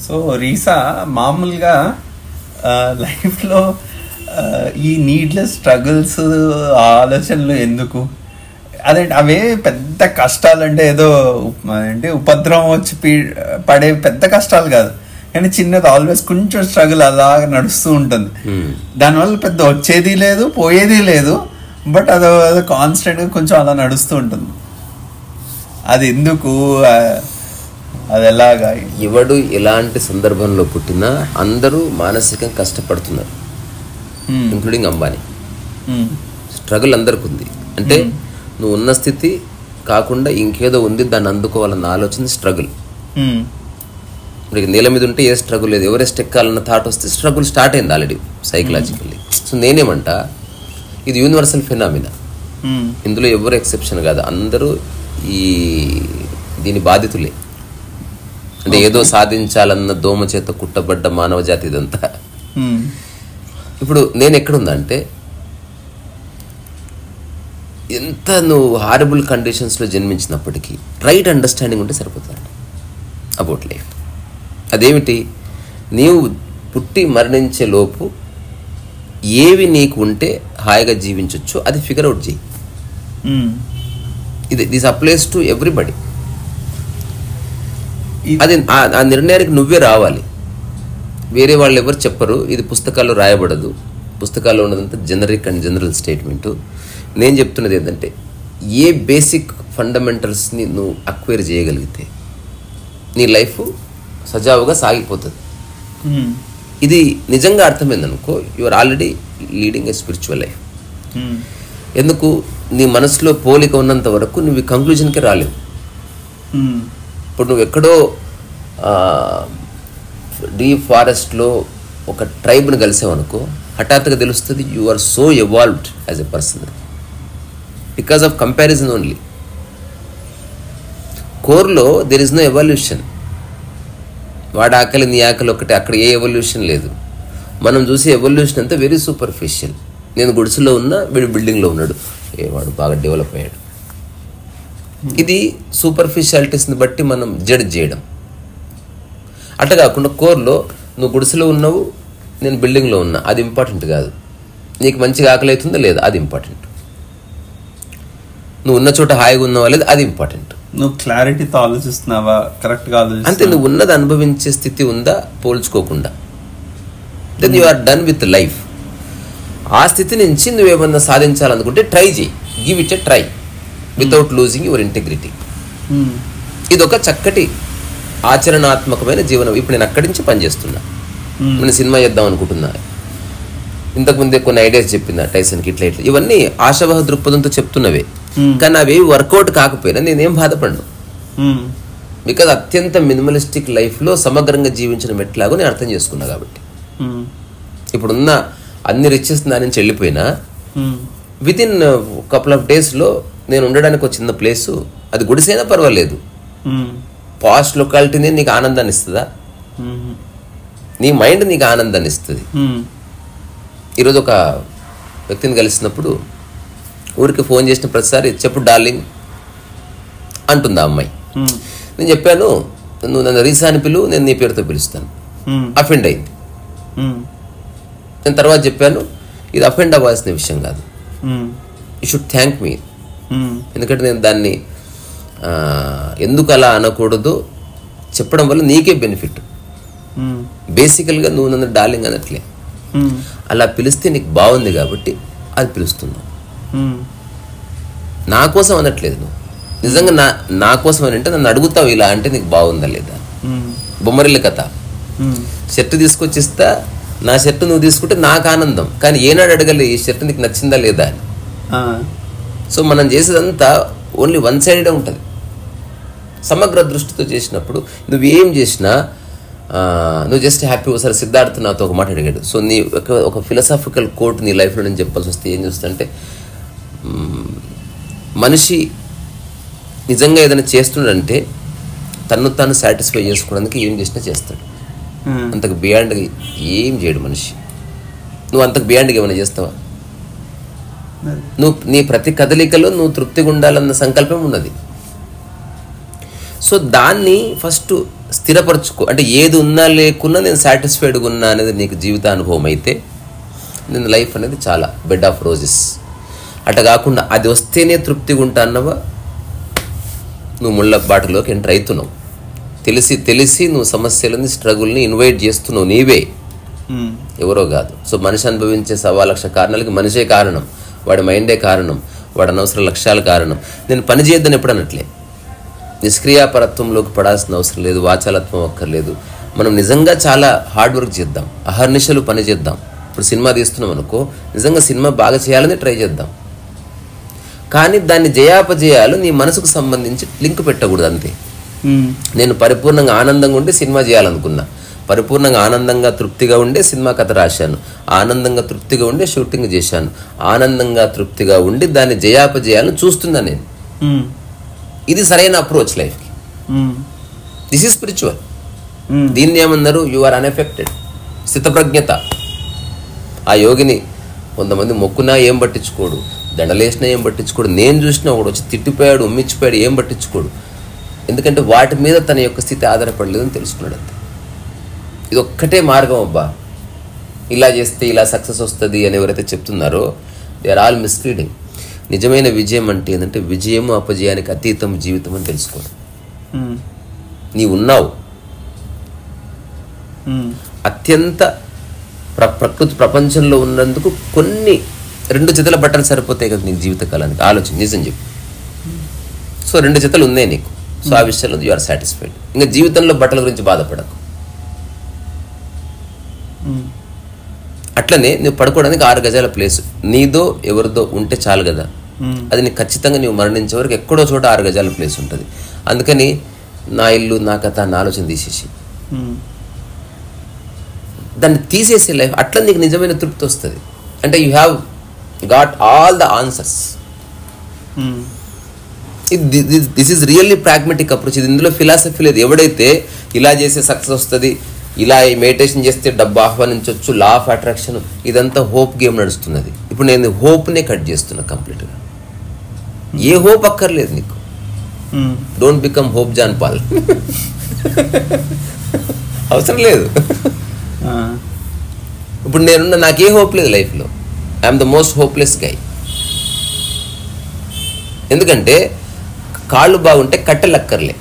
So రీసా మామూలుగా లైఫ్లో ఈ నీడ్లెస్ స్ట్రగుల్స్ ఆలోచనలు ఎందుకు? అదే అవే పెద్ద కష్టాలు అంటే ఏదో అంటే ఉపద్రవం వచ్చి పడే పెద్ద కష్టాలు కాదు, కానీ చిన్నది ఆల్వేస్ కొంచెం స్ట్రగుల్ అలా నడుస్తూ ఉంటుంది. దానివల్ల పెద్ద వచ్చేది లేదు పోయేది లేదు, బట్ అదో కాన్స్టెంట్గా కొంచెం అలా నడుస్తూ ఉంటుంది. అది ఎందుకు? అది ఎలాగా? ఎవడు ఎలాంటి సందర్భంలో పుట్టినా అందరూ మానసికంగా కష్టపడుతున్నారు, ఇంక్లూడింగ్ అంబానీ. స్ట్రగుల్ అందరికి ఉంది. అంటే నువ్వు ఉన్న స్థితి కాకుండా ఇంకేదో ఉంది, దాన్ని అందుకోవాలన్న ఆలోచన స్ట్రగుల్. ఇప్పుడు నేల మీద ఉంటే ఏ స్ట్రగుల్ లేదు, ఎవరెస్ట్ ఎక్కాలన్న థాట్ వస్తే స్ట్రగుల్ స్టార్ట్ అయింది ఆల్రెడీ సైకలాజికల్లీ. సో నేనేమంటా, ఇది యూనివర్సల్ ఫినామినా, ఇందులో ఎవరు ఎక్సెప్షన్ కాదు, అందరూ దీని బాధితులే. అంటే ఏదో సాధించాలన్న దోమ చేత కుట్టబడ్డ మానవ జాతి ఇదంతా. ఇప్పుడు నేను ఎక్కడుందా అంటే, ఎంత నువ్వు హారబుల్ కండిషన్స్లో జన్మించినప్పటికీ రైట్ అండర్స్టాండింగ్ ఉంటే సరిపోతుంది అబౌట్ లైఫ్. అదేమిటి? నీవు పుట్టి మరణించే లోపు ఏవి నీకు ఉంటే హాయిగా జీవించవచ్చు అది ఫిగర్ అవుట్ చేయి. This applies to everybody. అది ఆ నిర్ణయానికి నువ్వే రావాలి, వేరే వాళ్ళు ఎవరు చెప్పరు. ఇది పుస్తకాల్లో రాయబడదు, పుస్తకాల్లో ఉన్నదంతా జనరిక్ అండ్ జనరల్ స్టేట్మెంటు. నేను చెప్తున్నది ఏంటంటే, ఏ బేసిక్ ఫండమెంటల్స్ని నువ్వు అక్వైర్ చేయగలిగితే నీ లైఫ్ సజావుగా సాగిపోతుంది. ఇది నిజంగా అర్థమైందనుకో, you are already leading a spiritual life. ఎందుకు? నీ మనసులో పోలిక ఉన్నంత వరకు నువ్వు ఈ కంక్లూజన్కే రాలేవు. ఇప్పుడు నువ్వు ఎక్కడో డీప్ ఫారెస్ట్లో ఒక ట్రైబ్ని కలిసావనుకో, హఠాత్తుగా తెలుస్తుంది you are so evolved as a person because of comparison only. కోర్లో దెర్ ఇస్ నో ఎవల్యూషన్. వాడి ఆకలి నీ ఆకలి ఒకటి, అక్కడ ఏ ఎవల్యూషన్ లేదు. మనం చూసే ఎవల్యూషన్ అంతా వెరీ సూపర్ఫిషియల్. నేను గుడిసెలో ఉన్నా, వీడు బిల్డింగ్లో ఉన్నాడు, వాడు బాగా డెవలప్ అయ్యాడు. ఇది సూపర్ఫిషియాలిటీస్ని బట్టి మనం జడ్జ్ చేయడం. అట్లా కాకుండా కోర్లో నువ్వు గుడిసెలో ఉన్నావు, నేను బిల్డింగ్లో ఉన్నా, అది ఇంపార్టెంట్ కాదు. నీకు మంచిగా ఆకలి అవుతుందా లేదా అది ఇంపార్టెంట్. నువ్వు ఉన్న చోట హాయిగా ఉన్నావా లేదా అది ఇంపార్టెంట్. నువ్వు క్లారిటీతో ఆలోచిస్తున్నావా, కరెక్ట్గా ఆలోచిస్తున్నావా, అంతే. నువ్వు ఉన్నది అనుభవించే స్థితి ఉందా పోల్చుకోకుండా, then you are done with life. ఆ స్థితి నుంచి నువ్వేమన్నా సాధించాలనుకుంటే ట్రై చేయి, give it a try without losing your integrity. ఇదొక చక్కటి ఆచరణాత్మకమైన జీవనం. ఇప్పుడు నేను అక్కడి నుంచి పనిచేస్తున్నా, నేను సినిమా చేద్దాం అనుకుంటున్నా. ఇంతకుముందే కొన్ని ఐడియాస్ చెప్పిన టైసన్కి, ఇట్లా ఇట్లా ఇవన్నీ ఆశావాహ దృక్పథంతో చెప్తున్నవే, కానీ అవి వర్కౌట్ కాకపోయినా నేనేం బాధపడను. బికాజ్ అత్యంత మినిమలిస్టిక్ లైఫ్లో సమగ్రంగా జీవించడం ఎట్లాగో నేను అర్థం చేసుకున్నా కాబట్టి. ఇప్పుడున్న అన్ని రిచెస్ నా నుంచి వెళ్ళిపోయినా విత్ ఇన్ కపుల్ ఆఫ్ డేస్లో నేను ఉండడానికి ఒక చిన్న ప్లేసు, అది గుడిసైనా పర్వాలేదు, పాస్ట్ లొకాలిటీనే నీకు ఆనందాన్ని ఇస్తుందా? నీ మైండ్ నీకు ఆనందాన్ని ఇస్తుంది. ఈరోజు ఒక వ్యక్తిని కలిసినప్పుడు ఊరికి ఫోన్ చేసిన ప్రతిసారి చెప్పు డార్లింగ్ అంటుంది ఆ అమ్మాయి. నేను చెప్పాను, నువ్వు నన్ను రీసా అని పిలువు, నేను నీ పేరుతో పిలుస్తాను. అఫెండ్ అయింది. నేను తర్వాత చెప్పాను, ఇది అఫెండ్ అవ్వాల్సిన విషయం కాదు, యూ షుడ్ థ్యాంక్ మీ. ఎందుకంటే నేను దాన్ని ఎందుకు అలా అనకూడదు చెప్పడం వల్ల నీకే బెనిఫిట్. బేసికల్గా నువ్వు నన్ను డార్లింగ్ అనట్లే, అలా పిలిస్తే నీకు బాగుంది కాబట్టి అది పిలుస్తున్నావు. నా కోసం అనట్లేదు నువ్వు, నిజంగా నా కోసం అని అంటే నన్ను అడుగుతావు ఇలా అంటే నీకు బాగుందా లేదా. బొమ్మరిల్లి కథ, షర్ట్ తీసుకొచ్చి ఇస్తా, నా షర్ట్ నువ్వు తీసుకుంటే నాకు ఆనందం, కానీ ఏనాడు అడగలే ఈ షర్ట్ నీకు నచ్చిందా లేదా అని. సో మనం చేసేదంతా ఓన్లీ వన్ సైడెడ్ ఉంటుంది. సమగ్ర దృష్టితో చేసినప్పుడు నువ్వేం చేసినా నువ్వు జస్ట్ హ్యాపీ. ఒకసారి సిద్ధార్థ్ నాతో ఒక మాట అడిగాడు. సో నీ ఒక ఫిలసాఫికల్ కోట్ నీ లైఫ్లో నేను చెప్పాల్సి వస్తే ఏం చూస్తుంటే, మనిషి నిజంగా ఏదైనా చేస్తున్నాడంటే తను తాను సాటిస్ఫై చేసుకోవడానికి ఏం చేసినా చేస్తాడు, అంతకు బియాండ్గా ఏం చేయడు మనిషి. నువ్వు అంతకు బియాండ్గా ఏమైనా చేస్తావా? నువ్వు నీ ప్రతి కదలికలో నువ్వు తృప్తిగా ఉండాలన్న సంకల్పం ఉన్నది. సో దాన్ని ఫస్ట్ స్థిరపరచుకో. అంటే ఏది ఉన్నా లేకున్నా నేను సాటిస్ఫైడ్గా ఉన్నా అనేది నీకు జీవితానుభవం అయితే నేను లైఫ్ అనేది చాలా బెడ్ ఆఫ్ రోజెస్. అట్లా కాకుండా అది వస్తేనే తృప్తిగా ఉంటా అన్నవా, నువ్వు ముళ్ళ బాటలోకి ఎంటర్ అవుతున్నావు. తెలిసి తెలిసి నువ్వు సమస్యలని స్ట్రగుల్ని ఇన్వైట్ చేస్తున్నావు, నీవే, ఎవరో కాదు. సో మనిషి అనుభవించే 1,000,000 కారణాలకి మనిషే కారణం, వాడి మైండే కారణం, వాడి అనవసర లక్ష్యాల కారణం. నేను పని చేయొద్దని ఎప్పుడు అనట్లే. నిష్క్రియాపరత్వంలోకి పడాల్సిన అవసరం లేదు, వాచాలత్వం అక్కర్లేదు. మనం నిజంగా చాలా హార్డ్ వర్క్ చేద్దాం, అహర్నిశలు పని చేద్దాం. ఇప్పుడు సినిమా తీస్తున్నాం అనుకో, నిజంగా సినిమా బాగా చేయాలని ట్రై చేద్దాం. కానీ దాన్ని జయాపజయాలు నీ మనసుకు సంబంధించి లింక్ పెట్టకూడదు అంతే. నేను పరిపూర్ణంగా ఆనందంగా ఉండి సినిమా చేయాలనుకున్నా, పరిపూర్ణంగా ఆనందంగా తృప్తిగా ఉండే సినిమా కథ రాశాను, ఆనందంగా తృప్తిగా ఉండే షూటింగ్ చేశాను, ఆనందంగా తృప్తిగా ఉండి దాన్ని జయాపజయాలను చూస్తున్నా నేను. ఇది సరైన అప్రోచ్ లైఫ్కి. This is spiritual. దీన్ని ఏమన్నారు? యు ఆర్ అన్ఎఫెక్టెడ్, స్థితప్రజ్ఞత. ఆ యోగిని కొంతమంది మొక్కునా ఏం పట్టించుకోడు, దండలేసినా ఏం పట్టించుకోడు, నేను చూసినా ఒకడు వచ్చి తిట్టిపోయాడు, ఉమ్మిచ్చిపోయాడు, ఏం పట్టించుకోడు. ఎందుకంటే వాటి మీద తన యొక్క స్థితి ఆధారపడలేదని తెలుసుకున్నాడు అంతే. ఇది ఒక్కటే మార్గం అబ్బా, ఇలా చేస్తే ఇలా సక్సెస్ వస్తుంది అని ఎవరైతే చెప్తున్నారో దే ఆర్ ఆల్ మిస్లీడింగ్. నిజమైన విజయం అంటే ఏంటంటే విజయము అపజయానికి అతీతం జీవితం అని తెలుసుకోవడం. నీవు ఉన్నావు, అత్యంత ప్రకృతి ప్రపంచంలో ఉన్నందుకు కొన్ని 2 జతల బట్టలు సరిపోతాయి కదా నీకు జీవితకాలానికి. ఆలోచన, నిజం చెప్పు. సో 2 జతలు ఉన్నాయి నీకు. సో ఆ విషయంలో యు ఆర్ సాటిస్ఫైడ్. ఇంకా జీవితంలో బట్టల గురించి బాధపడకు. అట్లనే నువ్వు పడుకోవడానికి 6 గజాల ప్లేస్ నీదో ఎవరిదో ఉంటే చాలు కదా. అది నీకు ఖచ్చితంగా నువ్వు మరణించే వరకు ఎక్కడో చోట 6 గజాల ప్లేస్ ఉంటుంది. అందుకని నా ఇల్లు నా కథ నా ఆలోచన తీసేసి దాన్ని తీసేసే లైఫ్, అట్లా నీకు నిజమైన తృప్తి వస్తుంది. అంటే you have got all the answers. This is really pragmatic approach. ఇది ఇందులో ఫిలాసఫీ లేదు. ఎవడైతే ఇలా చేసే సక్సెస్ వస్తుంది, ఇలా మెడిటేషన్ చేస్తే డబ్బు ఆహ్వానించవచ్చు, లా ఆఫ్ అట్రాక్షన్, ఇదంతా హోప్ గేమ్ నడుస్తున్నది. ఇప్పుడు నేను హోప్నే కట్ చేస్తున్నా కంప్లీట్గా. ఏ హోప్ అక్కర్లేదు నీకు. Don't become hope John Paul. అవసరం లేదు. ఇప్పుడు నేనున్న నాకే హోప్ లేదు లైఫ్లో. I'm the most hopeless guy. ఎందుకంటే కాళ్ళు బాగుంటే కట్టెలక్కర్లే.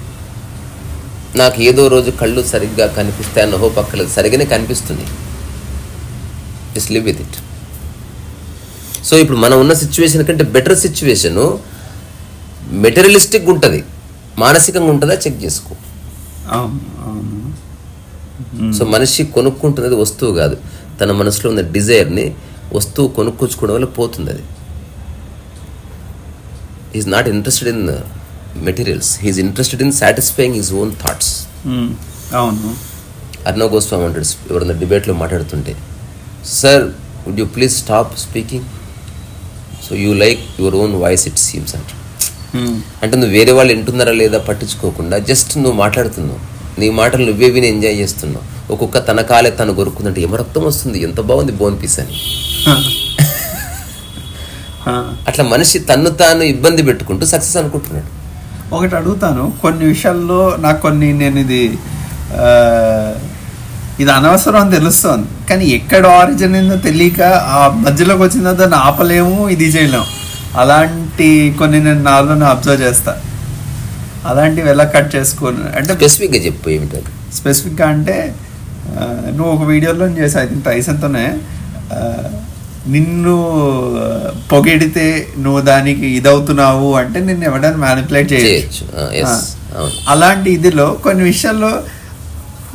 నాకు ఏదో రోజు కళ్ళు సరిగ్గా కనిపిస్తాయన్న హోప్ అక్కర్లేదు, సరిగ్గానే కనిపిస్తుంది. Just live with it. So ఇప్పుడు మనం ఉన్న సిచ్యువేషన్ కంటే బెటర్ సిచ్యువేషను మెటీరియలిస్టిక్గా ఉంటుంది, మానసికంగా ఉంటుందా చెక్ చేసుకో. సో మనిషి కొనుక్కుంటున్నది వస్తువు కాదు, తన మనసులో ఉన్న డిజైర్ని వస్తువు కొనుక్కొచ్చుకోవడం వల్ల పోతుంది. అది is not interested in materials, he's interested in satisfying his own thoughts. అవును. అర్నవ్ గోస్వామి అంటాడు ఎవరన్నా డిబేట్లో మాట్లాడుతుంటే, sir would you please stop speaking, so you like your own voice it seems అంట. అంటే నువ్వు వేరే వాళ్ళు వింటున్నారా లేదా పట్టించుకోకుండా జస్ట్ నువ్వు మాట్లాడుతున్నావు, నీ మాటలు నువ్వే విని ఎంజాయ్ చేస్తున్నావు. ఒక్కొక్క తన కాలే తను కొరుకుందంటే ఏమో రక్తం వస్తుంది, ఎంత బాగుంది బోన్ పీస్ అని. అట్లా మనిషి తన్ను తాను ఇబ్బంది పెట్టుకుంటూ సక్సెస్ అనుకుంటున్నాడు. ఒకటి అడుగుతాను, కొన్ని విషయాల్లో నాకు నేను ఇది అనవసరం అని తెలుస్తుంది, కానీ ఎక్కడ ఆరిజిన్ ఏందో తెలియక ఆ మధ్యలోకి వచ్చిందో దాన్ని ఆపలేము, ఇది చేయలేము. అలాంటి కొన్ని నేను నాలో అబ్జర్వ్ చేస్తా. అలాంటివి ఎలా కట్ చేసుకోను అంటే స్పెసిఫిక్గా చెప్పు. ఏమిటో స్పెసిఫిక్గా అంటే నువ్వు ఒక వీడియోలో చేసావు, ఐ థింక్ టైసన్తోనే, నిన్ను పొగిడితే నువ్వు దానికి ఇదవుతున్నావు అంటే నిన్ను ఎవరైనా మ్యానిపులేట్ చేయొచ్చు. అలాంటి ఇదిలో కొన్ని విషయాల్లో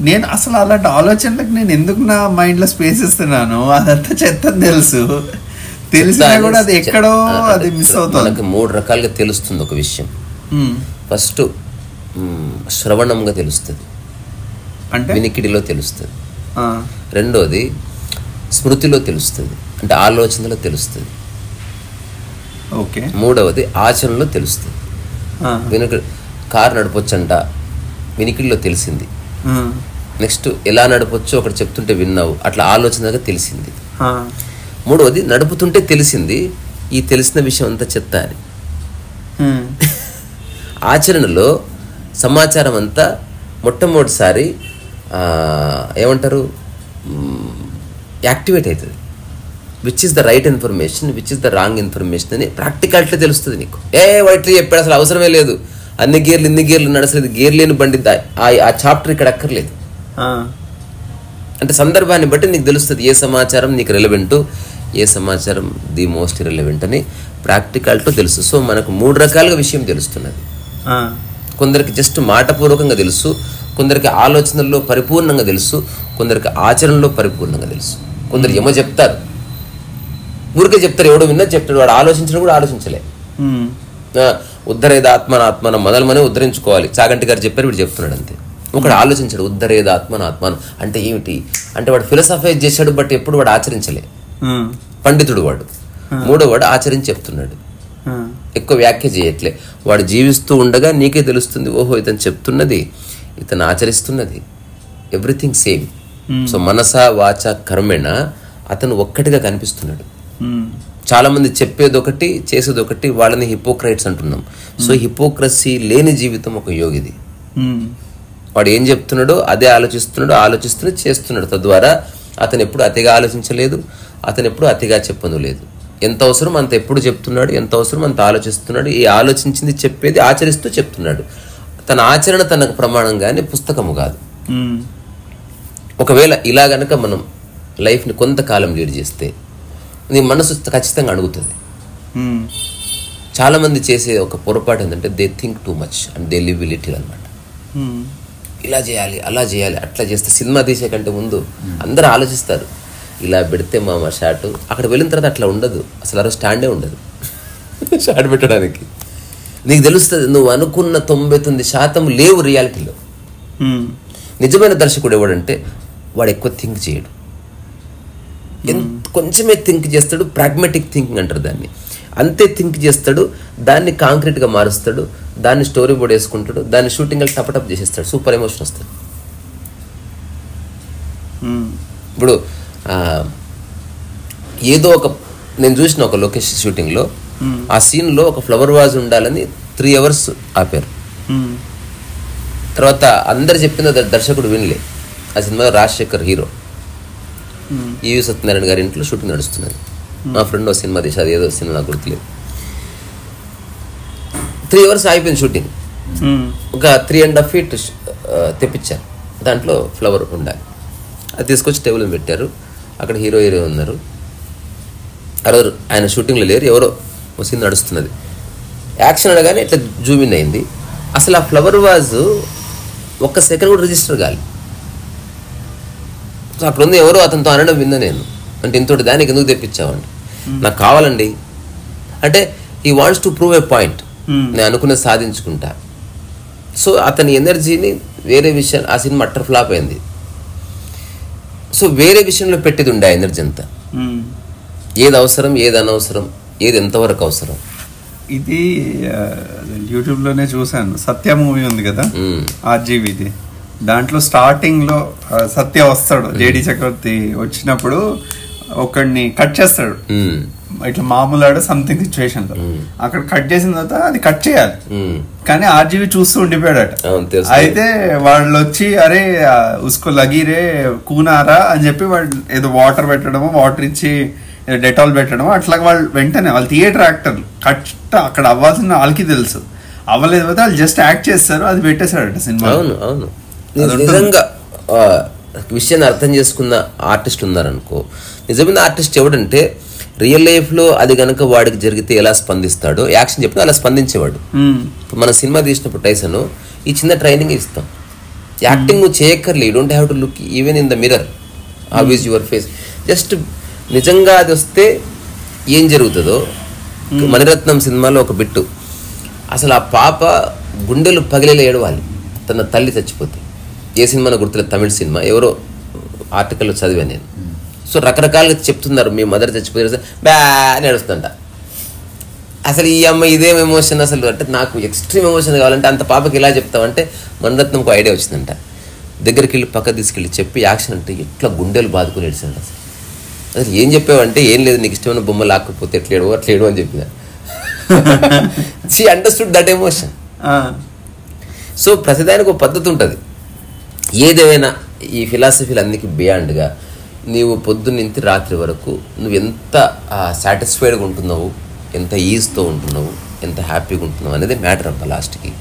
నేను అసలు అలాంటి ఆలోచనలకు నేను ఎందుకు నా మైండ్లో స్పేస్ ఇస్తున్నాను, అదంతా చెత్తని తెలుసు, తెలిసినా కూడా అది ఎక్కడో అది మిస్ అవుతుంది. మనకు 3 రకాలుగా తెలుస్తుంది ఒక విషయం. ఫస్ట్ శ్రవణంగా తెలుస్తుంది, అంటే వినికిడిలో తెలుస్తుంది. రెండోది స్మృతిలో తెలుస్తుంది, అంటే ఆలోచనలో తెలుస్తుంది. ఓకే. మూడవది ఆచరణలో తెలుస్తుంది. వినికిడి కారు నడపొచ్చంట, వినికిడిలో తెలిసింది. నెక్స్ట్ ఎలా నడపొచ్చో ఒకటి చెప్తుంటే విన్నావు, అట్లా ఆలోచనగా తెలిసింది. మూడవది నడుపుతుంటే తెలిసింది, ఈ తెలిసిన విషయం అంతా చెత్త అని. ఆచరణలో సమాచారం అంతా మొట్టమొదటిసారి ఏమంటారు యాక్టివేట్ అవుతుంది. Which is the right information, which is the wrong information అని ప్రాక్టికాలిటీ తెలుస్తుంది నీకు. వాటి చెప్పాడు అసలు అవసరమే లేదు, ఇన్ని గేర్లు నడసలేదు, గేర్ లేని బండి ఆ చాప్టర్ ఇక్కడ అక్కర్లేదు. అంటే సందర్భాన్ని బట్టి నీకు తెలుస్తుంది ఏ సమాచారం నీకు రెలవెంట్, ఏ సమాచారం ది మోస్ట్ ఇర్రెలవెంట్ అని ప్రాక్టికాలిటీ తెలుసు. సో మనకు 3 రకాలుగా విషయం తెలుస్తున్నది. కొందరికి జస్ట్ మాటపూర్వకంగా తెలుసు, కొందరికి ఆలోచనల్లో పరిపూర్ణంగా తెలుసు, కొందరికి ఆచరణలో పరిపూర్ణంగా తెలుసు. కొందరు ఏమో చెప్తారు, ఊరికే చెప్తారు, ఎవడో విన్నా చెప్తాడు, వాడు ఆలోచించడం కూడా ఆలోచించలే. ఉద్ధరేద ఆత్మన మొదలమనే ఉద్ధరించుకోవాలి, చాగంటి గారు చెప్పారు, వీడు చెప్తున్నాడు అంతే. ఒకడు ఆలోచించాడు ఉద్ధరేద ఆత్మన అంటే ఏమిటి అంటే వాడు ఫిలసాఫైజ్ చేశాడు, బట్ ఎప్పుడు వాడు ఆచరించలే. పండితుడు వాడు. 3వ వాడు ఆచరించి చెప్తున్నాడు, ఎక్కువ వ్యాఖ్య చేయట్లే. వాడు జీవిస్తూ ఉండగా నీకే తెలుస్తుంది, ఓహో ఇతను చెప్తున్నది, ఇతను ఆచరిస్తున్నది, ఎవ్రీథింగ్ సేమ్. సో మనస వాచ కర్మేణ అతను ఒక్కటిగా కనిపిస్తున్నాడు. చాలా మంది చెప్పేది ఒకటి, చేసేది ఒకటి, వాళ్ళని హిపోక్రైట్స్ అంటున్నాం. సో హిపోక్రసీ లేని జీవితం ఒక యోగిది. వాడు ఏం చెప్తున్నాడో అదే ఆలోచిస్తున్నాడు, చేస్తున్నాడు. తద్వారా అతను ఎప్పుడు అతిగా ఆలోచించలేదు, అతను ఎప్పుడు అతిగా చెప్పను లేదు. ఎంత అవసరం అంత ఎప్పుడు చెప్తున్నాడు, ఎంత అవసరం అంత ఆలోచిస్తున్నాడు. ఈ ఆలోచించింది చెప్పేది ఆచరిస్తూ చెప్తున్నాడు. తన ఆచరణ తనకు ప్రమాణం కానీ పుస్తకము కాదు. ఒకవేళ ఇలా గనక మనం లైఫ్ని కొంతకాలం లీడ్ చేస్తే నీ మనసు ఖచ్చితంగా అడుగుతుంది. చాలా మంది చేసే ఒక పొరపాటు ఏంటంటే they think too much and they live little అనమాట. ఇలా చేయాలి, అలా చేయాలి, అట్లా చేస్తే సినిమా తీసే కంటే ముందు అందరూ ఆలోచిస్తారు, ఇలా పెడితే మా షాట్, అక్కడ వెళ్ళిన తర్వాత అట్లా ఉండదు, అసలు ఆ స్టాండే ఉండదు షాట్ పెట్టడానికి. నీకు తెలుస్తుంది నువ్వు అనుకున్న 99% లేవు రియాలిటీలో. నిజమైన దర్శకుడు ఎవడంటే వాడు ఎక్కువ థింక్ చేయడు, కొంచెమే థింక్ చేస్తాడు. ప్రాగ్మాటిక్ థింకింగ్ అంటారు దాన్ని. అంతే థింక్ చేస్తాడు, దాన్ని కాంక్రీట్గా మారుస్తాడు, దాన్ని స్టోరీ బోర్డ్ వేసుకుంటాడు, దాన్ని షూటింగ్ టపటప్ చేసేస్తాడు, సూపర్ ఎమోషన్ వస్తుంది. ఇప్పుడు ఏదో ఒక నేను చూసిన ఒక లొకేషన్ షూటింగ్లో ఆ సీన్లో ఒక ఫ్లవర్ వాజ్ ఉండాలని 3 hours ఆపారు. తర్వాత అందరు చెప్పిన దర్శకుడు వినలే. ఆ సినిమాలో రాజశేఖర్ హీరో, ఈవి సత్యనారాయణ గారి ఇంట్లో షూటింగ్ నడుస్తున్నది. మా ఫ్రెండ్ ఒక సినిమా తీసి, అది ఏదో సినిమా నాకు గుర్తులేదు. 3 hours అయిపోయింది షూటింగ్. ఒక 3.5 feet తెప్పించారు, దాంట్లో ఫ్లవర్ ఉండాలి. అది తీసుకొచ్చి టేబుల్ పెట్టారు. అక్కడ హీరో ఉన్నారు. ఎవరు ఆయన షూటింగ్లో లేరు, ఎవరో ఒక సీన్ నడుస్తున్నది. యాక్షన్ అనగానే ఇట్లా జూమిన్ అయింది. అసలు ఆ ఫ్లవర్ వాజ్ 1 second కూడా రిజిస్టర్ కాలి. సో అక్కడ ఉంది ఎవరో అతనితో అనడం విన్నా నేను, అంటే ఇంతటి దానికి ఎందుకు తెప్పించావండి, నాకు కావాలండి అంటే he wants to prove A point, నేను అనుకున్నది సాధించుకుంటా. సో అతని ఎనర్జీని వేరే విషయం, ఆ సినిమా అట్టర్ ఫ్లాప్ అయింది. సో వేరే విషయంలో పెట్టేది ఉండే ఆ ఎనర్జీ అంతా. ఏది అవసరం, ఏది అనవసరం, ఏది ఎంతవరకు అవసరం. ఇది యూట్యూబ్లోనే చూసాను. సత్య మూవీ ఉంది కదా, ఆర్జీవిది. దాంట్లో స్టార్టింగ్లో సత్య వస్తాడు, జేడి చక్రవర్తి వచ్చినప్పుడు ఒకడిని కట్ చేస్తాడు ఇట్లా మామూలు సంథింగ్ సిచ్యువేషన్ లో. అక్కడ కట్ చేసిన తర్వాత అది కట్ చేయాలి, కానీ ఆర్జీవి చూస్తూ ఉండిపోయాడట. అయితే వాళ్ళు వచ్చి అరే ఉస్కో లగీరే కూనారా అని చెప్పి వాళ్ళు ఏదో వాటర్ పెట్టడము, వాటర్ ఇచ్చి డెటాల్ పెట్టడము, అట్లా వాళ్ళు వెంటనే వాళ్ళు థియేటర్ యాక్టర్లు కట్ అక్కడ అవ్వాల్సిన వాళ్ళకి తెలుసు, అవ్వలేదు వాళ్ళు జస్ట్ యాక్ట్ చేస్తారు, అది పెట్టేశాడట సినిమా. అవును అవును, నిజంగా విషయాన్ని అర్థం చేసుకున్న ఆర్టిస్ట్ ఉన్నారనుకో. నిజమైన ఆర్టిస్ట్ ఎవడంటే రియల్ లైఫ్లో అది కనుక వాడికి జరిగితే ఎలా స్పందిస్తాడో, యాక్షన్ చెప్పిన అలా స్పందించేవాడు. ఇప్పుడు మన సినిమా తీసినప్పుడు టైసన్ ఈ చిన్న ట్రైనింగ్ ఇస్తాం. యాక్టింగ్ నువ్వు చేయక్కర్లే, you don't have to look even in the mirror, how is your face. Just నిజంగా అది వస్తే ఏం జరుగుతుందో. మణిరత్నం సినిమాలో ఒక బిట్టు, అసలు ఆ పాప గుండెలు పగిలేలా ఏడవాలి తన తల్లి చచ్చిపోతే. ఏ సినిమానో గుర్తులేదు, తమిళ సినిమా, ఎవరో ఆర్టికల్లో చదివాను నేను. సో రకరకాలుగా చెప్తున్నారు, మీ మదర్ చచ్చిపోతే బ్యా అని ఏడుస్తుంట. అసలు ఈ అమ్మ ఇదేం ఎమోషన్ అసలు అంటే, నాకు ఎక్స్ట్రీమ్ ఎమోషన్ కావాలంటే అంత పాపకి ఇలా చెప్తామంటే మణిరత్నంకు ఐడియా వచ్చిందంట. దగ్గరికి వెళ్ళి పక్క తీసుకెళ్ళి చెప్పి యాక్షన్ అంటే ఇట్లా గుండెలు బాదుకుని ఏడ్చండి. అసలు అసలు ఏం చెప్పావంటే ఏం లేదు, నీకు ఇష్టమైన బొమ్మ లాక్కపోతే ఎట్లేడు అట్లేడు అని చెప్పిన. She understood that emotion. So ప్రతిదానికి ఒక పద్ధతి ఉంటుంది. ఏదేమైనా ఈ ఫిలాసఫీలు అన్నికి బియాండ్గా నీవు పొద్దున్నించి రాత్రి వరకు నువ్వు ఎంత సాటిస్ఫైడ్గా ఉంటున్నావు, ఎంత ఈజ్తో ఉంటున్నావు, ఎంత హ్యాపీగా ఉంటున్నావు అనేది మ్యాటర్ అబ్బా లాస్ట్కి.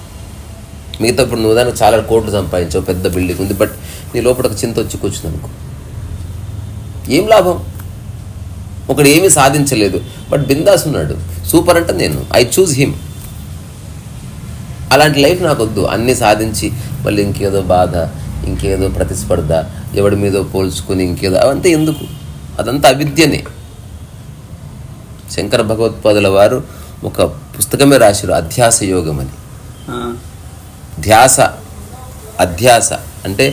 మిగతా ఇప్పుడు నువ్వు దానికి చాలా కోట్లు సంపాదించావు, పెద్ద బిల్డింగ్ ఉంది, బట్ నీ లోపల ఒక చింత వచ్చి కూర్చుంది అనుకో, ఏం లాభం? ఒకడు ఏమీ సాధించలేదు బట్ బిందాస్ ఉన్నాడు, సూపర్ అంటే నేను ఐ చూజ్ హిమ్. అలాంటి లైఫ్ నాకు వద్దు. అన్నీ సాధించి మళ్ళీ ఇంకేదో బాధ, ఇంకేదో ప్రతిస్పర్ధ, ఎవడి మీదో పోల్చుకుని ఇంకేదో, అవంతా ఎందుకు? అదంతా అవిద్యనే. శంకర భగవత్పాదుల వారు ఒక పుస్తకమే రాశారు, అధ్యాస యోగం అని. ధ్యాస, అధ్యాస అంటే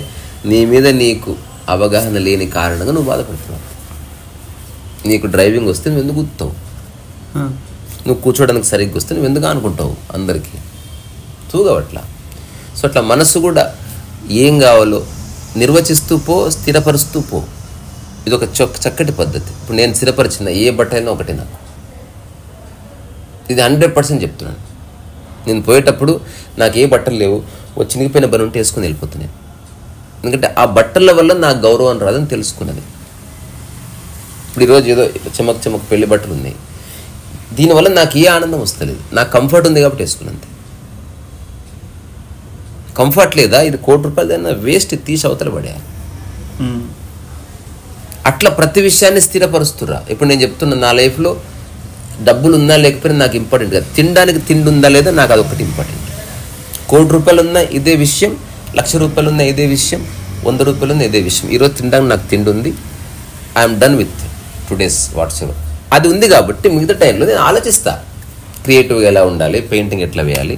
నీ మీద నీకు అవగాహన లేని కారణంగా నువ్వు బాధపడుతున్నావు. నీకు డ్రైవింగ్ వస్తే నువ్వు ఎందుకు గుర్తావు? నువ్వు కూర్చోడానికి సరిగ్గా వస్తే నువ్వు ఎందుకు అనుకుంటావు అందరికీ? తూగవట్లా. సో అట్లా మనసు కూడా ఏం కావాలో నిర్వచిస్తూ పో, స్థిరపరుస్తూ పో. ఇది ఒక చక్కటి పద్ధతి. ఇప్పుడు నేను స్థిరపరిచిన ఏ బట్ట అయినా ఒకటి నాకు. ఇది 100% చెప్తున్నాను. నేను పోయేటప్పుడు నాకు ఏ బట్టలు లేవు, చినిగిపోయిన బని ఉంటే వేసుకుని వెళ్ళిపోతున్నాను. ఎందుకంటే ఆ బట్టల వల్ల నాకు గౌరవం రాదని తెలుసుకున్నది. ఇప్పుడు ఈరోజు ఏదో చెమక్ పెళ్లి బట్టలు ఉన్నాయి, దీనివల్ల నాకు ఏ ఆనందం వస్తలేదు. నాకు కంఫర్ట్ ఉంది కాబట్టి వేసుకున్నంతే. కంఫర్ట్ లేదా, ఇది ₹1,00,000 వేస్ట్, తీసి అవతల పడేయాలి. అట్లా ప్రతి విషయాన్ని స్థిరపరుస్తురా. ఇప్పుడు నేను చెప్తున్నా, నా లైఫ్లో డబ్బులు ఉన్నా లేకపోయినా నాకు ఇంపార్టెంట్ కాదు. తినడానికి తిండి ఉందా లేదా నాకు అదొకటి ఇంపార్టెంట్. ₹1,00,000 ఉన్న ఇదే విషయం, ₹1,00,000 ఉన్న ఇదే విషయం, ₹100 ఉన్న ఇదే విషయం. ఈరోజు తినడానికి నాకు తిండి ఉంది, ఐఎమ్ డన్ విత్ టుడేస్ వాట్సెవర్. అది ఉంది కాబట్టి మిగతా టైంలో నేను ఆలోచిస్తా, క్రియేటివ్గా ఎలా ఉండాలి, పెయింటింగ్ ఎట్లా వేయాలి,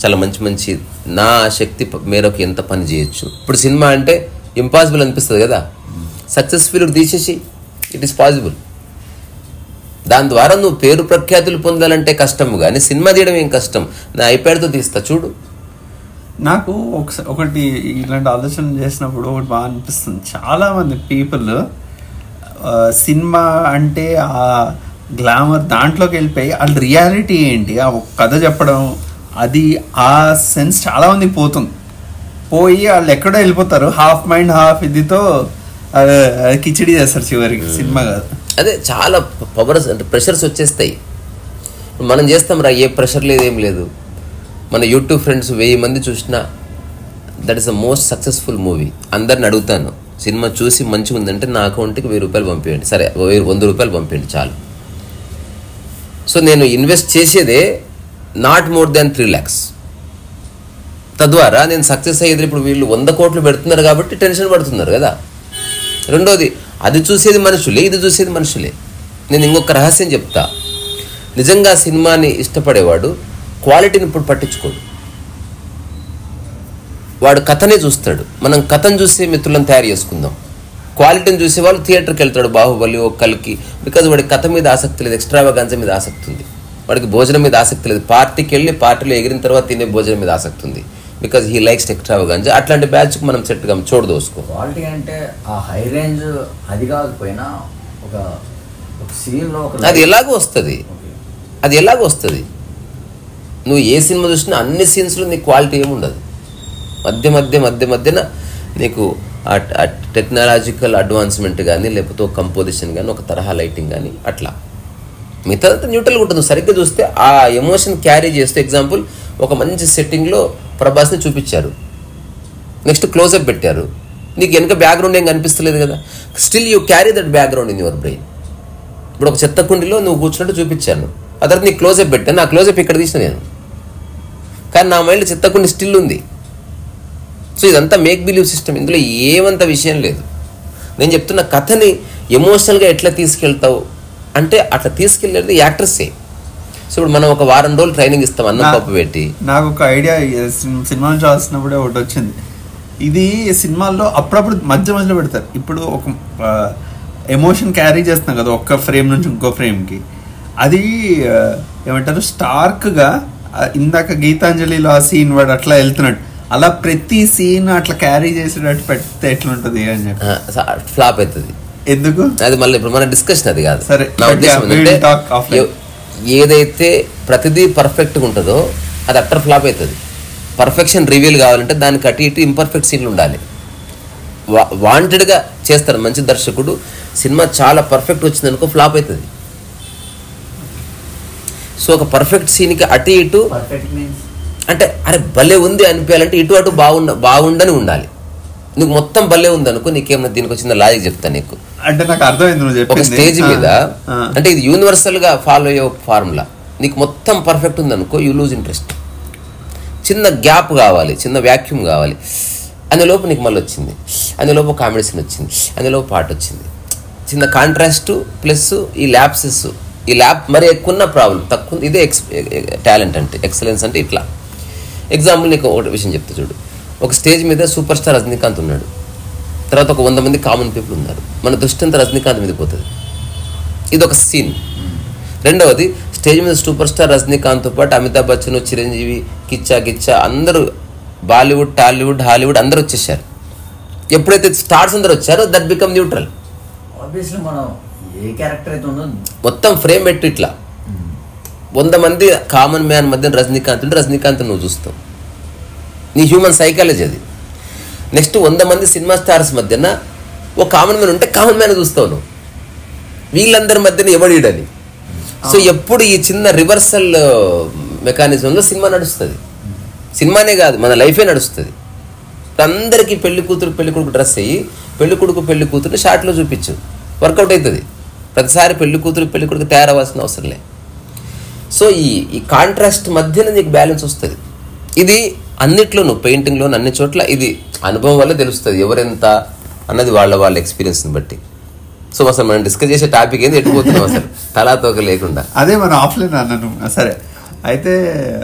చాలా మంచి నా శక్తి మేరకు ఎంత పని చేయొచ్చు. ఇప్పుడు సినిమా అంటే ఇంపాసిబుల్ అనిపిస్తుంది కదా, సక్సెస్ఫుల్ తీసేసి ఇట్ ఈస్ పాసిబుల్. దాని ద్వారా నువ్వు పేరు ప్రఖ్యాతులు పొందాలంటే కష్టము, కానీ సినిమా తీయడం ఏం కష్టం. నా ఐప్యాడ్తో తీస్తా చూడు. నాకు ఒకటి ఇలాంటి ఆలోచన చేసినప్పుడు ఒకటి బాగా అనిపిస్తుంది. చాలామంది పీపుల్ సినిమా అంటే ఆ గ్లామర్ దాంట్లోకి వెళ్ళిపోయి వాళ్ళ రియాలిటీ ఏంటి, ఆ కథ చెప్పడం, అది ఆ సెన్స్ చాలామందికి పోతుంది. పోయి వాళ్ళు ఎక్కడో వెళ్ళిపోతారు, హాఫ్ మైండ్ హాఫ్ ఇదితో కిచిడి చేస్తారు చివరికి. సినిమా కాదు, అదే చాలా పవర్స్ అంటే ప్రెషర్స్ వచ్చేస్తాయి. మనం చేస్తాం రా, ఏ ప్రెషర్ లేదు, ఏం లేదు. మన యూట్యూబ్ ఫ్రెండ్స్ 1000 మంది చూసినా that is the most successful movie. అందరిని అడుగుతాను, సినిమా చూసి మంచిగా ఉందంటే నా అకౌంట్కి ₹1000 పంపించండి, సరే ₹100 పంపించండి చాలు. సో నేను ఇన్వెస్ట్ చేసేదే నాట్ మోర్ దాన్ 3 lakhs. తద్వారా నేను సక్సెస్ అయ్యేది. ఇప్పుడు వీళ్ళు 100 కోట్లు పెడుతున్నారు కాబట్టి టెన్షన్ పడుతున్నారు కదా. రెండోది, అది చూసేది మనుషులే, ఇది చూసేది మనుషులే. నేను ఇంకొక రహస్యం చెప్తా, నిజంగా సినిమాని ఇష్టపడేవాడు క్వాలిటీని ఇప్పుడు పట్టించుకోడు, వాడు కథనే చూస్తాడు. మనం కథను చూసే మిత్రులను తయారు చేసుకుందాం. క్వాలిటీని చూసేవాళ్ళు థియేటర్కి వెళ్తాడు, బాహుబలి, ఓ కల్కి, బికాజ్ వాడికి కథ మీద ఆసక్తి లేదు, ఎక్స్ట్రావాగాన్సా మీద ఆసక్తి ఉంది. వాడికి భోజనం మీద ఆసక్తి లేదు, పార్టీకి వెళ్ళి పార్టీలో ఎగిరిన తర్వాత తినే భోజనం మీద ఆసక్తి ఉంది, బికాజ్ హీ లైక్స్ ఎక్స్ట్రావాగాన్సా. అట్లాంటి బ్యాచ్కి మనం సెట్గా చూడు దోసుకో. క్వాలిటీ అంటే ఆ హై రేంజ్ అది కాకపోయినా ఒక సీన్లో అది ఎలాగో వస్తుంది, అది ఎలాగో వస్తుంది. నువ్వు ఏ సినిమా చూసినా అన్ని సీన్స్లో నీకు క్వాలిటీ ఏముండదు. మధ్యన నీకు ఆ టెక్నాలజికల్ అడ్వాన్స్మెంట్ కానీ, లేకపోతే ఒక కంపోజిషన్ కానీ, ఒక తరహా లైటింగ్ కానీ, అట్లా మిగతా న్యూట్రల్గా ఉంటుంది. నువ్వు సరిగ్గా చూస్తే ఆ ఎమోషన్ క్యారీ చేస్తే, ఎగ్జాంపుల్ ఒక మంచి సెట్టింగ్లో ప్రభాస్ని చూపించారు, నెక్స్ట్ క్లోజప్ పెట్టారు, నీకు వెనక బ్యాక్గ్రౌండ్ ఏం కనిపిస్తలేదు కదా, still you carry that background in your brain. ఇప్పుడు ఒక చెత్త కుండిలో నువ్వు కూర్చున్నట్టు చూపించాను, ఆ తర్వాత నీకు క్లోజప్ పెట్టాను, నా క్లోజప్ ఇక్కడ తీసిన నేను, కానీ నా మైండ్ చెత్త కుండి స్టిల్ ఉంది. సో ఇదంతా మేక్ బిలీవ్ సిస్టమ్, ఇందులో ఏమంత విషయం లేదు. నేను చెప్తున్న కథని ఎమోషనల్గా ఎట్లా తీసుకెళ్తావు అంటే అట్లా తీసుకెళ్ళేది యాక్టర్సే. సో ఇప్పుడు మనం ఒక వారం రోజులు ట్రైనింగ్ ఇస్తాం అన్నం పప్పు పెట్టి. నాకు ఒక ఐడియా సినిమాలు చూస్తున్నప్పుడే ఒకటి వచ్చింది. ఇది సినిమాల్లో అప్పుడప్పుడు మధ్యలో పెడతారు. ఇప్పుడు ఒక ఎమోషన్ క్యారీ చేస్తున్నాం కదా ఒక్క ఫ్రేమ్ నుంచి ఇంకో ఫ్రేమ్కి, అది ఏమంటారు స్టార్క్గా ఇందాక గీతాంజలిలో ఆ సీన్ వాడు అట్లా వెళ్తున్నాడు, అలా ప్రతి సీన్ అట్లా క్యారీ చేసేటట్టు పెడితే ఎట్లుంటుంది అని చెప్పి ఫ్లాప్ అవుతుంది. ఎందుకు అది మళ్ళీ ఇప్పుడు మన డిస్కషన్ అది కాదు. సరే, నా ఉద్దేశం ఏంటంటే ఏదైతే ప్రతిదీ పర్ఫెక్ట్గా ఉంటుందో అది అట్టర్ ఫ్లాప్ అవుతుంది. పర్ఫెక్షన్ రివీల్ కావాలంటే దానికి అటు ఇటు ఇంపర్ఫెక్ట్ సీన్లు ఉండాలి. వాంటెడ్గా చేస్తారు మంచి దర్శకుడు, సినిమా చాలా పర్ఫెక్ట్ వచ్చిందనుకో ఫ్లాప్ అవుతుంది. సో ఒక పర్ఫెక్ట్ సీన్కి అటు ఇటు అంటే అరే భలే ఉంది అనిపించాలంటే ఇటు అటు బాగుండని ఉండాలి. నీకు మొత్తం భలే ఉంది అనుకో, నీకేమన్నా దీనికి వచ్చిన లాజిక్ చెప్తాను నీకు. అంటే నాకు అర్థమైంది ఒక స్టేజ్ మీద అంటే ఇది యూనివర్సల్ గా ఫాలో అయ్యే ఫార్ములా. నీకు మొత్తం పర్ఫెక్ట్ ఉంది అనుకో, యూ లూజ్ ఇంట్రెస్ట్. చిన్న గ్యాప్ కావాలి, చిన్న వ్యాక్యూమ్ కావాలి. అందులోపు నీకు మళ్ళీ వచ్చింది, అందులోపు కామెడీ సీన్ వచ్చింది, అందులోపు పాట వచ్చింది. చిన్న కాంట్రాస్ట్ ప్లస్ ఈ ల్యాప్సెస్, ఈ ల్యాప్ మరి ఎక్కువ ప్రాబ్లం తక్కువ. ఇదే టాలెంట్ అంటే, ఎక్సలెన్స్ అంటే ఇట్లా. ఎగ్జాంపుల్ నీకు ఒక విషయం చెప్తా చూడు. ఒక స్టేజ్ మీద సూపర్ స్టార్ రజనీకాంత్ ఉన్నాడు, తర్వాత ఒక 100 మంది కామన్ పీపుల్ ఉన్నారు. మన దృష్టి అంతా రజనీకాంత్ మీద పోతుంది. ఇది ఒక సీన్. రెండవది స్టేజ్ మీద సూపర్ స్టార్ రజనీకాంత్తో పాటు అమితాబ్ బచ్చన్, చిరంజీవి, కిచ్చా అందరూ బాలీవుడ్, టాలీవుడ్, హాలీవుడ్ అందరూ వచ్చేసారు. ఎప్పుడైతే స్టార్స్ అందరూ వచ్చారో దట్ బికమ్ న్యూట్రల్. మొత్తం ఫ్రేమ్ పెట్టి ఇట్లా 100 మంది కామన్ మ్యాన్ మధ్య రజనీకాంత్ ఉంటే రజనీకాంత్ నువ్వు చూస్తావు. నీ హ్యూమన్ సైకాలజీ అది. నెక్స్ట్ 100 మంది సినిమా స్టార్స్ మధ్యన ఓ కామన్ మ్యాన్ ఉంటే కామన్ మ్యాన్ చూస్తావు నువ్వు. వీళ్ళందరి మధ్యన ఎవడీడని. సో ఎప్పుడు ఈ చిన్న రివర్సల్ మెకానిజంలో సినిమా నడుస్తుంది. సినిమానే కాదు, మన లైఫే నడుస్తుంది. అందరికీ పెళ్లి కూతురు పెళ్లి కొడుకు డ్రెస్ అయ్యి పెళ్లి కొడుకు పెళ్లి కూతురు షార్ట్లో చూపించు, వర్కౌట్ అవుతుంది. ప్రతిసారి పెళ్లి కూతురు పెళ్లి కొడుకు తయారవ్వాల్సిన అవసరం లే. సో ఈ కాంట్రాస్ట్ మధ్యన నీకు బ్యాలెన్స్ వస్తుంది. ఇది అన్నిట్లోనూ, పెయింటింగ్లోనూ అన్ని చోట్ల ఇది అనుభవం వల్ల తెలుస్తుంది ఎవరెంత అన్నది వాళ్ళ ఎక్స్పీరియన్స్ని బట్టి. సో అసలు మనం డిస్కస్ చేసే టాపిక్ ఏంది ఎట్టుపోతున్నాం అసలు తలాతోక లేకుండా. అదే మనం ఆఫ్లైన్ అన్నాను. సరే, అయితే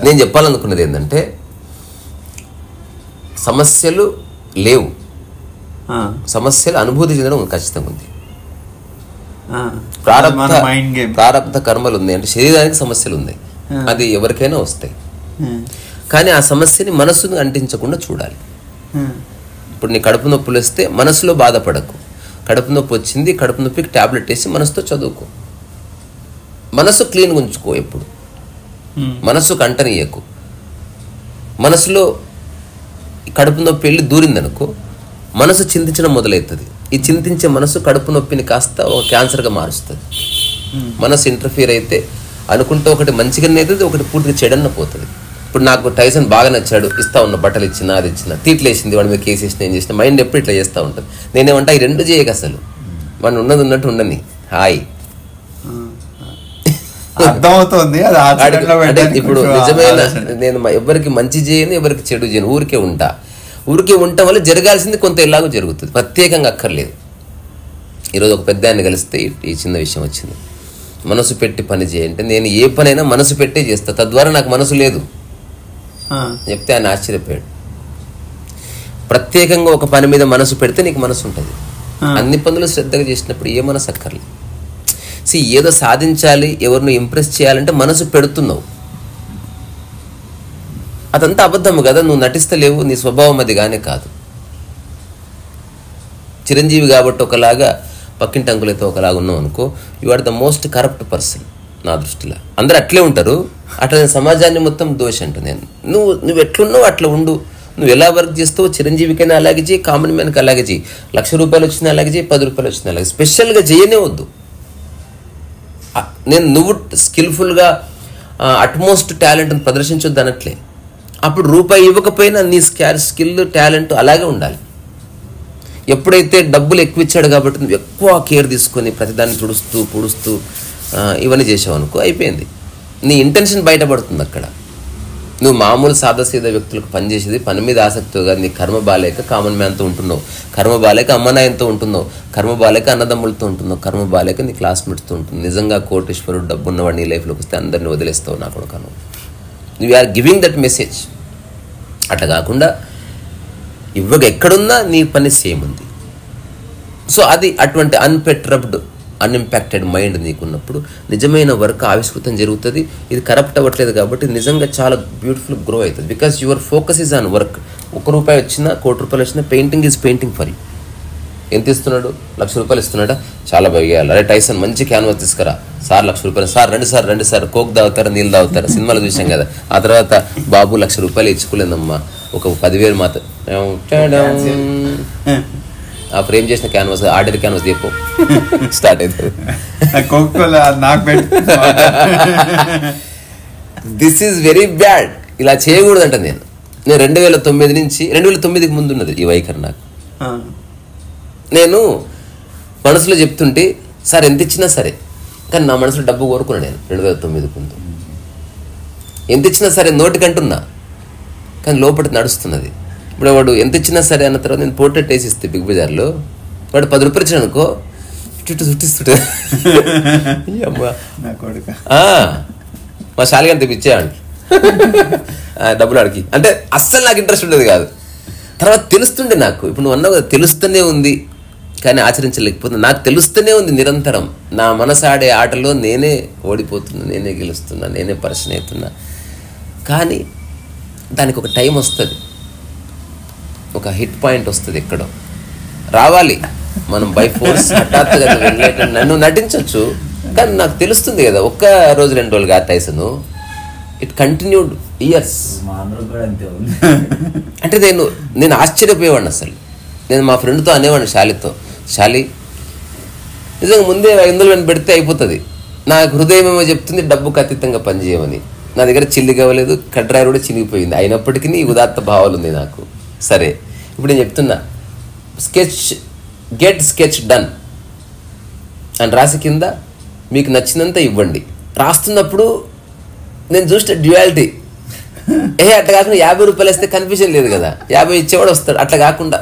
నేను చెప్పాలనుకున్నది ఏంటంటే సమస్యలు లేవు, సమస్యలు అనుభూతి చెందడం ఖచ్చితంగా ఉంది. ప్రారబ్ధ కర్మలు ఉంది అంటే శరీరానికి సమస్యలు ఉన్నాయి, అది ఎవరికైనా వస్తాయి. కానీ ఆ సమస్యని మనసును అంటించకుండా చూడాలి. ఇప్పుడు నీ కడుపు నొప్పులు వస్తే మనసులో బాధపడకు. కడుపు నొప్పి వచ్చింది, కడుపు నొప్పికి ట్యాబ్లెట్ వేసి మనసుతో చదువుకో. మనసు క్లీన్గా ఉంచుకో. ఎప్పుడు మనసు కంటనీయకు. మనసులో కడుపు నొప్పి వెళ్ళి దూరిందనుకో మనసు చింతించడం మొదలవుతుంది. ఈ చింతించే మనసు కడుపు నొప్పిని కాస్త ఒక క్యాన్సర్గా మారుస్తుంది. మనసు ఇంటర్ఫియర్ అయితే అనుకుంటే ఒకటి మంచిగానే అవుతుంది, ఒకటి పూర్తిగా చెడన్న పోతుంది. ఇప్పుడు నాకు టైసన్ బాగా నచ్చాడు, ఇస్తా ఉన్న బట్టలు ఇచ్చినా అది ఇచ్చినా, తీట్లు వేసింది వాడి మీద కేసు వేసిన ఏం చేసిన, మైండ్ ఎప్పుడు ఇట్లా చేస్తూ ఉంటుంది. నేనేమంటా ఈ రెండు చేయక అసలు వాడిని ఉన్నది ఉన్నట్టు ఉండని హాయ్ అర్థమవుతుంది. ఇప్పుడు నిజమైన నేను ఎవరికి మంచి చేయను, ఎవరికి చెడు చేయను, ఊరికే ఉండటం వల్ల జరగాల్సింది కొంత ఎలాగో జరుగుతుంది, ప్రత్యేకంగా అక్కర్లేదు. ఈరోజు ఒక పెద్ద ఆయన కలిస్తే ఈ చిన్న విషయం వచ్చింది. మనసు పెట్టి పని చేయంటే నేను ఏ పనైనా మనసు పెట్టే చేస్తా, తద్వారా నాకు మనసు లేదు చెప్తే ఆయన ఆశ్చర్యపోయాడు. ప్రత్యేకంగా ఒక పని మీద మనసు పెడితే నీకు మనసు ఉంటుంది. అన్ని పనులు శ్రద్ధగా చేసినప్పుడు ఏ మనసు అక్కర్లేదు. ఏదో సాధించాలి, ఎవరిని ఇంప్రెస్ చేయాలంటే మనసు పెడుతున్నావు, అదంతా అబద్ధము కదా. నువ్వు నటిస్తలేవు, నీ స్వభావం అది గానే కాదు. చిరంజీవి కాబట్టి ఒకలాగా, పక్కింటి అంకులైతే ఒకలాగా ఉన్నావు అనుకో, you are the most corrupt person నా దృష్టిలో. అందరూ అట్లే ఉంటారు. అట్లా సమాజాన్ని మొత్తం దోష అంటు నేను. నువ్వు ఎట్లున్నావు అట్లా ఉండు. నువ్వు ఎలా వర్క్ చేస్తావు, చిరంజీవికైనా అలాగే చేయి, కామన్ మ్యాన్కి అలాగే చేయి. 1,00,000 రూపాయలు వచ్చినా అలాగే చేయి, 10 రూపాయలు వచ్చినా అలాగే. స్పెషల్గా చేయనే వద్దు. నువ్వు స్కిల్ఫుల్గా అట్మోస్ట్ టాలెంట్ని ప్రదర్శించొద్దు అనట్లే. అప్పుడు రూపాయి ఇవ్వకపోయినా నీ స్కిల్ టాలెంట్ అలాగే ఉండాలి. ఎప్పుడైతే డబ్బులు ఎక్కువ ఇచ్చాడు కాబట్టి నువ్వు ఎక్కువ కేర్ తీసుకొని ప్రతిదాన్ని తుడుస్తూ పుడుస్తూ ఇవన్నీ చేసావు అనుకో, అయిపోయింది. నీ ఇంటెన్షన్ బయటపడుతుంది అక్కడ. నువ్వు మామూలు సాదాసీదా వ్యక్తులకు పనిచేసేది పని మీద ఆసక్తిగా, నీ కర్మ బాలేక కామన్ మ్యాన్తో ఉంటున్నావు, కర్మ బాలేక అమ్మనాయంతో ఉంటున్నావు, కర్మ బాలేక అన్నదమ్ములతో ఉంటున్నావు, కర్మ బాలేక నీ క్లాస్మేట్స్తో ఉంటున్నావు. నిజంగా కోటేశ్వరుడు డబ్బు ఉన్నవాడు నీ లైఫ్లోకి వస్తే అందరినీ వదిలేస్తావు నా కొడుకు. నువ్వు ఆర్ గివింగ్ దట్ మెసేజ్. అట్లా కాకుండా ఎక్కడున్నా నీ పని సేమ్ ఉంది. సో అది అటువంటి అన్పెట్రప్డ్ అన్ఇంపాక్టెడ్ మైండ్ నీకున్నప్పుడు నిజమైన వర్క్ ఆవిష్కృతం జరుగుతుంది. ఇది కరప్ట్ అవ్వట్లేదు కాబట్టి నిజంగా చాలా బ్యూటిఫుల్ గ్రో అవుతుంది. Because your focus is on work. ₹1 వచ్చినా ₹1,00,000 వచ్చినా painting is painting for you. ఎంత ఇస్తున్నాడు? ₹1,00,000 ఇస్తున్నాడా? చాలా బాగా. అరే టైసన్ మంచి క్యాన్వాస్ తీసుకురా సార్, ₹1,00,000. సార్ రండి సార్ కోక్ తాగుతారా నీళ్ళు తాగుతారా, సినిమాలో చూసాం కదా. ఆ తర్వాత బాబు ₹1,00,000 ఇచ్చుకోలేదమ్మా, ఒక 10,000 మాత్రం. ఆ ఫ్రేమ్ చేసిన క్యాన్వాస్ ఆర్డర్ క్యాన్వాస్ దీపో స్టార్ట్ అవుతుంది. This is very bad. ఇలా చేయకూడదు అంట. నేను 2009 నుంచి 2009కి ముందు ఉన్నది ఈ వైఖరి నాకు. నేను మనసులో చెప్తుంటే సార్ ఎంత ఇచ్చినా సరే, కానీ నా మనసులో డబ్బు కోరుకున్నాను నేను 2009కి ముందు. ఎంత ఇచ్చినా సరే నోటికంటున్నా, కానీ లోపల నడుస్తున్నది. ఇప్పుడు వాడు ఎంత ఇచ్చినా సరే అన్న తర్వాత నేను పోర్ట్రేట్ వేసి ఇస్తే బిగ్ బజార్లో, వాడు ₹10 ఇచ్చాను అనుకో, చుట్టూ చుట్టిస్తుంటే మా శాలిగా తెప్పించేవాడికి డబ్బులు అడిగి. అంటే అస్సలు నాకు ఇంట్రెస్ట్ ఉండేది కాదు. తర్వాత తెలుస్తుండే నాకు. ఇప్పుడు నువ్వు అన్నావు కదా, తెలుస్తూనే ఉంది కానీ ఆచరించలేకపోతున్నా. నాకు తెలుస్తూనే ఉంది నిరంతరం. నా మనసు ఆడే ఆటలో నేనే ఓడిపోతున్నా, నేనే గెలుస్తున్నా, నేనే పరిచయం అవుతున్నా. కానీ దానికి ఒక టైం వస్తుంది, ఒక హిట్ పాయింట్ వస్తుంది, ఎక్కడో రావాలి. మనం బై ఫోర్స్ హఠాత్తుగా నన్ను నటించవచ్చు, కానీ నాకు తెలుస్తుంది కదా. ఒక్క రోజు 2 రోజులు కాదు టైసను, ఇట్ కంటిన్యూడ్ ఇయర్స్. అంటే నేను ఆశ్చర్యపోయేవాడిని అసలు. నేను మా ఫ్రెండ్తో అనేవాడిని, శాలి నిజంగా ముందే 500 పెడితే అయిపోతుంది. నాకు హృదయం ఏమో చెప్తుంది డబ్బుకు అతీతంగా పనిచేయమని. నా దగ్గర చిల్లి కావలేదు, కడ్రాయి కూడా చినిగిపోయింది. అయినప్పటికీ ఈ ఉదాత్త భావాలు ఉంది నాకు. సరే, ఇప్పుడు నేను చెప్తున్నా, గెట్ స్కెచ్ డన్ అని రాసి కింద మీకు నచ్చినంత ఇవ్వండి. రాస్తున్నప్పుడు నేను చూస్తే డ్యుయాలిటీ. అట్లా కాకుండా ₹50 వేస్తే కన్ఫ్యూజన్ లేదు కదా, 50 ఇచ్చేవాడు వస్తాడు. అట్లా కాకుండా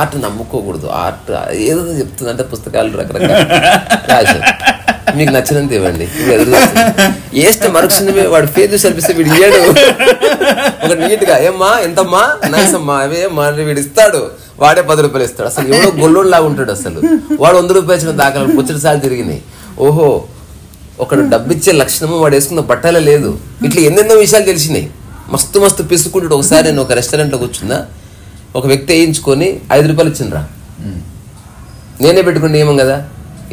ఆర్ట్ నమ్ముకోకూడదు. ఆర్ట్ ఏదో చెప్తుంది అంటే పుస్తకాలు రకరకాల రాశారు, మీకు నచ్చినంత ఇవ్వండి. ఏస్తే మరుక్షణమే వాడు ఫేస్ చూసి వీడు ఇయ్యాడు. ఒక నీట్గా ఏమ్మా ఎంతమ్మా నైస్ అమ్మా అవే వీడు ఇస్తాడు. వాడే ₹10 ఇస్తాడు. అసలు ఎవడో గొల్లోడులాగా ఉంటాడు. అసలు వాడు ₹100 ఇచ్చిన దాఖలు పుచ్చటిసార్లు తిరిగినాయి. ఓహో, ఒకడు డబ్బిచ్చే లక్షణము వాడు వేసుకున్న బట్టలే లేదు. ఇట్లా ఎన్నెన్నో విషయాలు తెలిసినాయి. మస్తు పిసుకుంటాడు. ఒకసారి నేను ఒక రెస్టారెంట్లో కూర్చున్నా, ఒక వ్యక్తి వేయించుకొని ₹5 ఇచ్చిండ్రా. నేనే పెట్టుకుని నియమం కదా,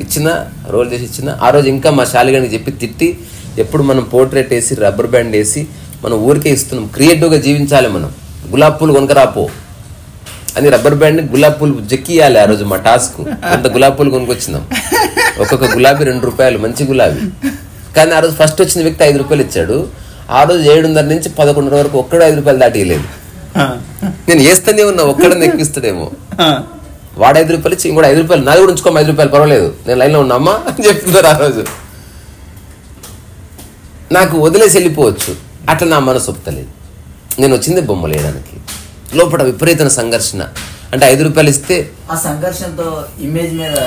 ఇచ్చిన రోల్ చేసి ఇచ్చిన. ఆ రోజు ఇంకా మా శాలిగానికి చెప్పి తిట్టి, ఎప్పుడు మనం పోర్ట్రేట్ వేసి రబ్బర్ బ్యాండ్ వేసి మనం ఊరికే ఇస్తున్నాం, క్రియేటివ్గా జీవించాలి మనం, గులాబ్ పూలు కొనుకరాపో అని రబ్బర్ బ్యాండ్ని గులాబ్ పూలు జెక్కియాలి. ఆ రోజు మా టాస్క్. అంత గులాబ్ పూలు కొనుక్కొచ్చినాం. ఒక్కొక్క గులాబీ ₹2, మంచి గులాబీ. కానీ ఆ రోజు ఫస్ట్ వచ్చిన వ్యక్తి ₹5 ఇచ్చాడు. ఆ రోజు 7:30 నుంచి 11 వరకు ఒక్కడు ₹5 దాటియలేదు. నేను వేస్తూనే ఉన్నా, ఒక్కడని ఎక్కిస్తాడేమో. వాడు ₹5 ఇచ్చి ఇంకోటి ₹5, నాది కూడా ఉంచుకోమా ₹5 పర్వాలేదు, నేను లైన్లో ఉన్నా అమ్మా అని చెప్తున్నారు. ఆ రోజు నాకు వదిలేసి వెళ్ళిపోవచ్చు, అట్లా నా మనసు ఒప్పుతలేదు. నేను వచ్చింది బొమ్మలు వేయడానికి. లోపల విపరీతమైన సంఘర్షణ. అంటే ₹5 ఇస్తే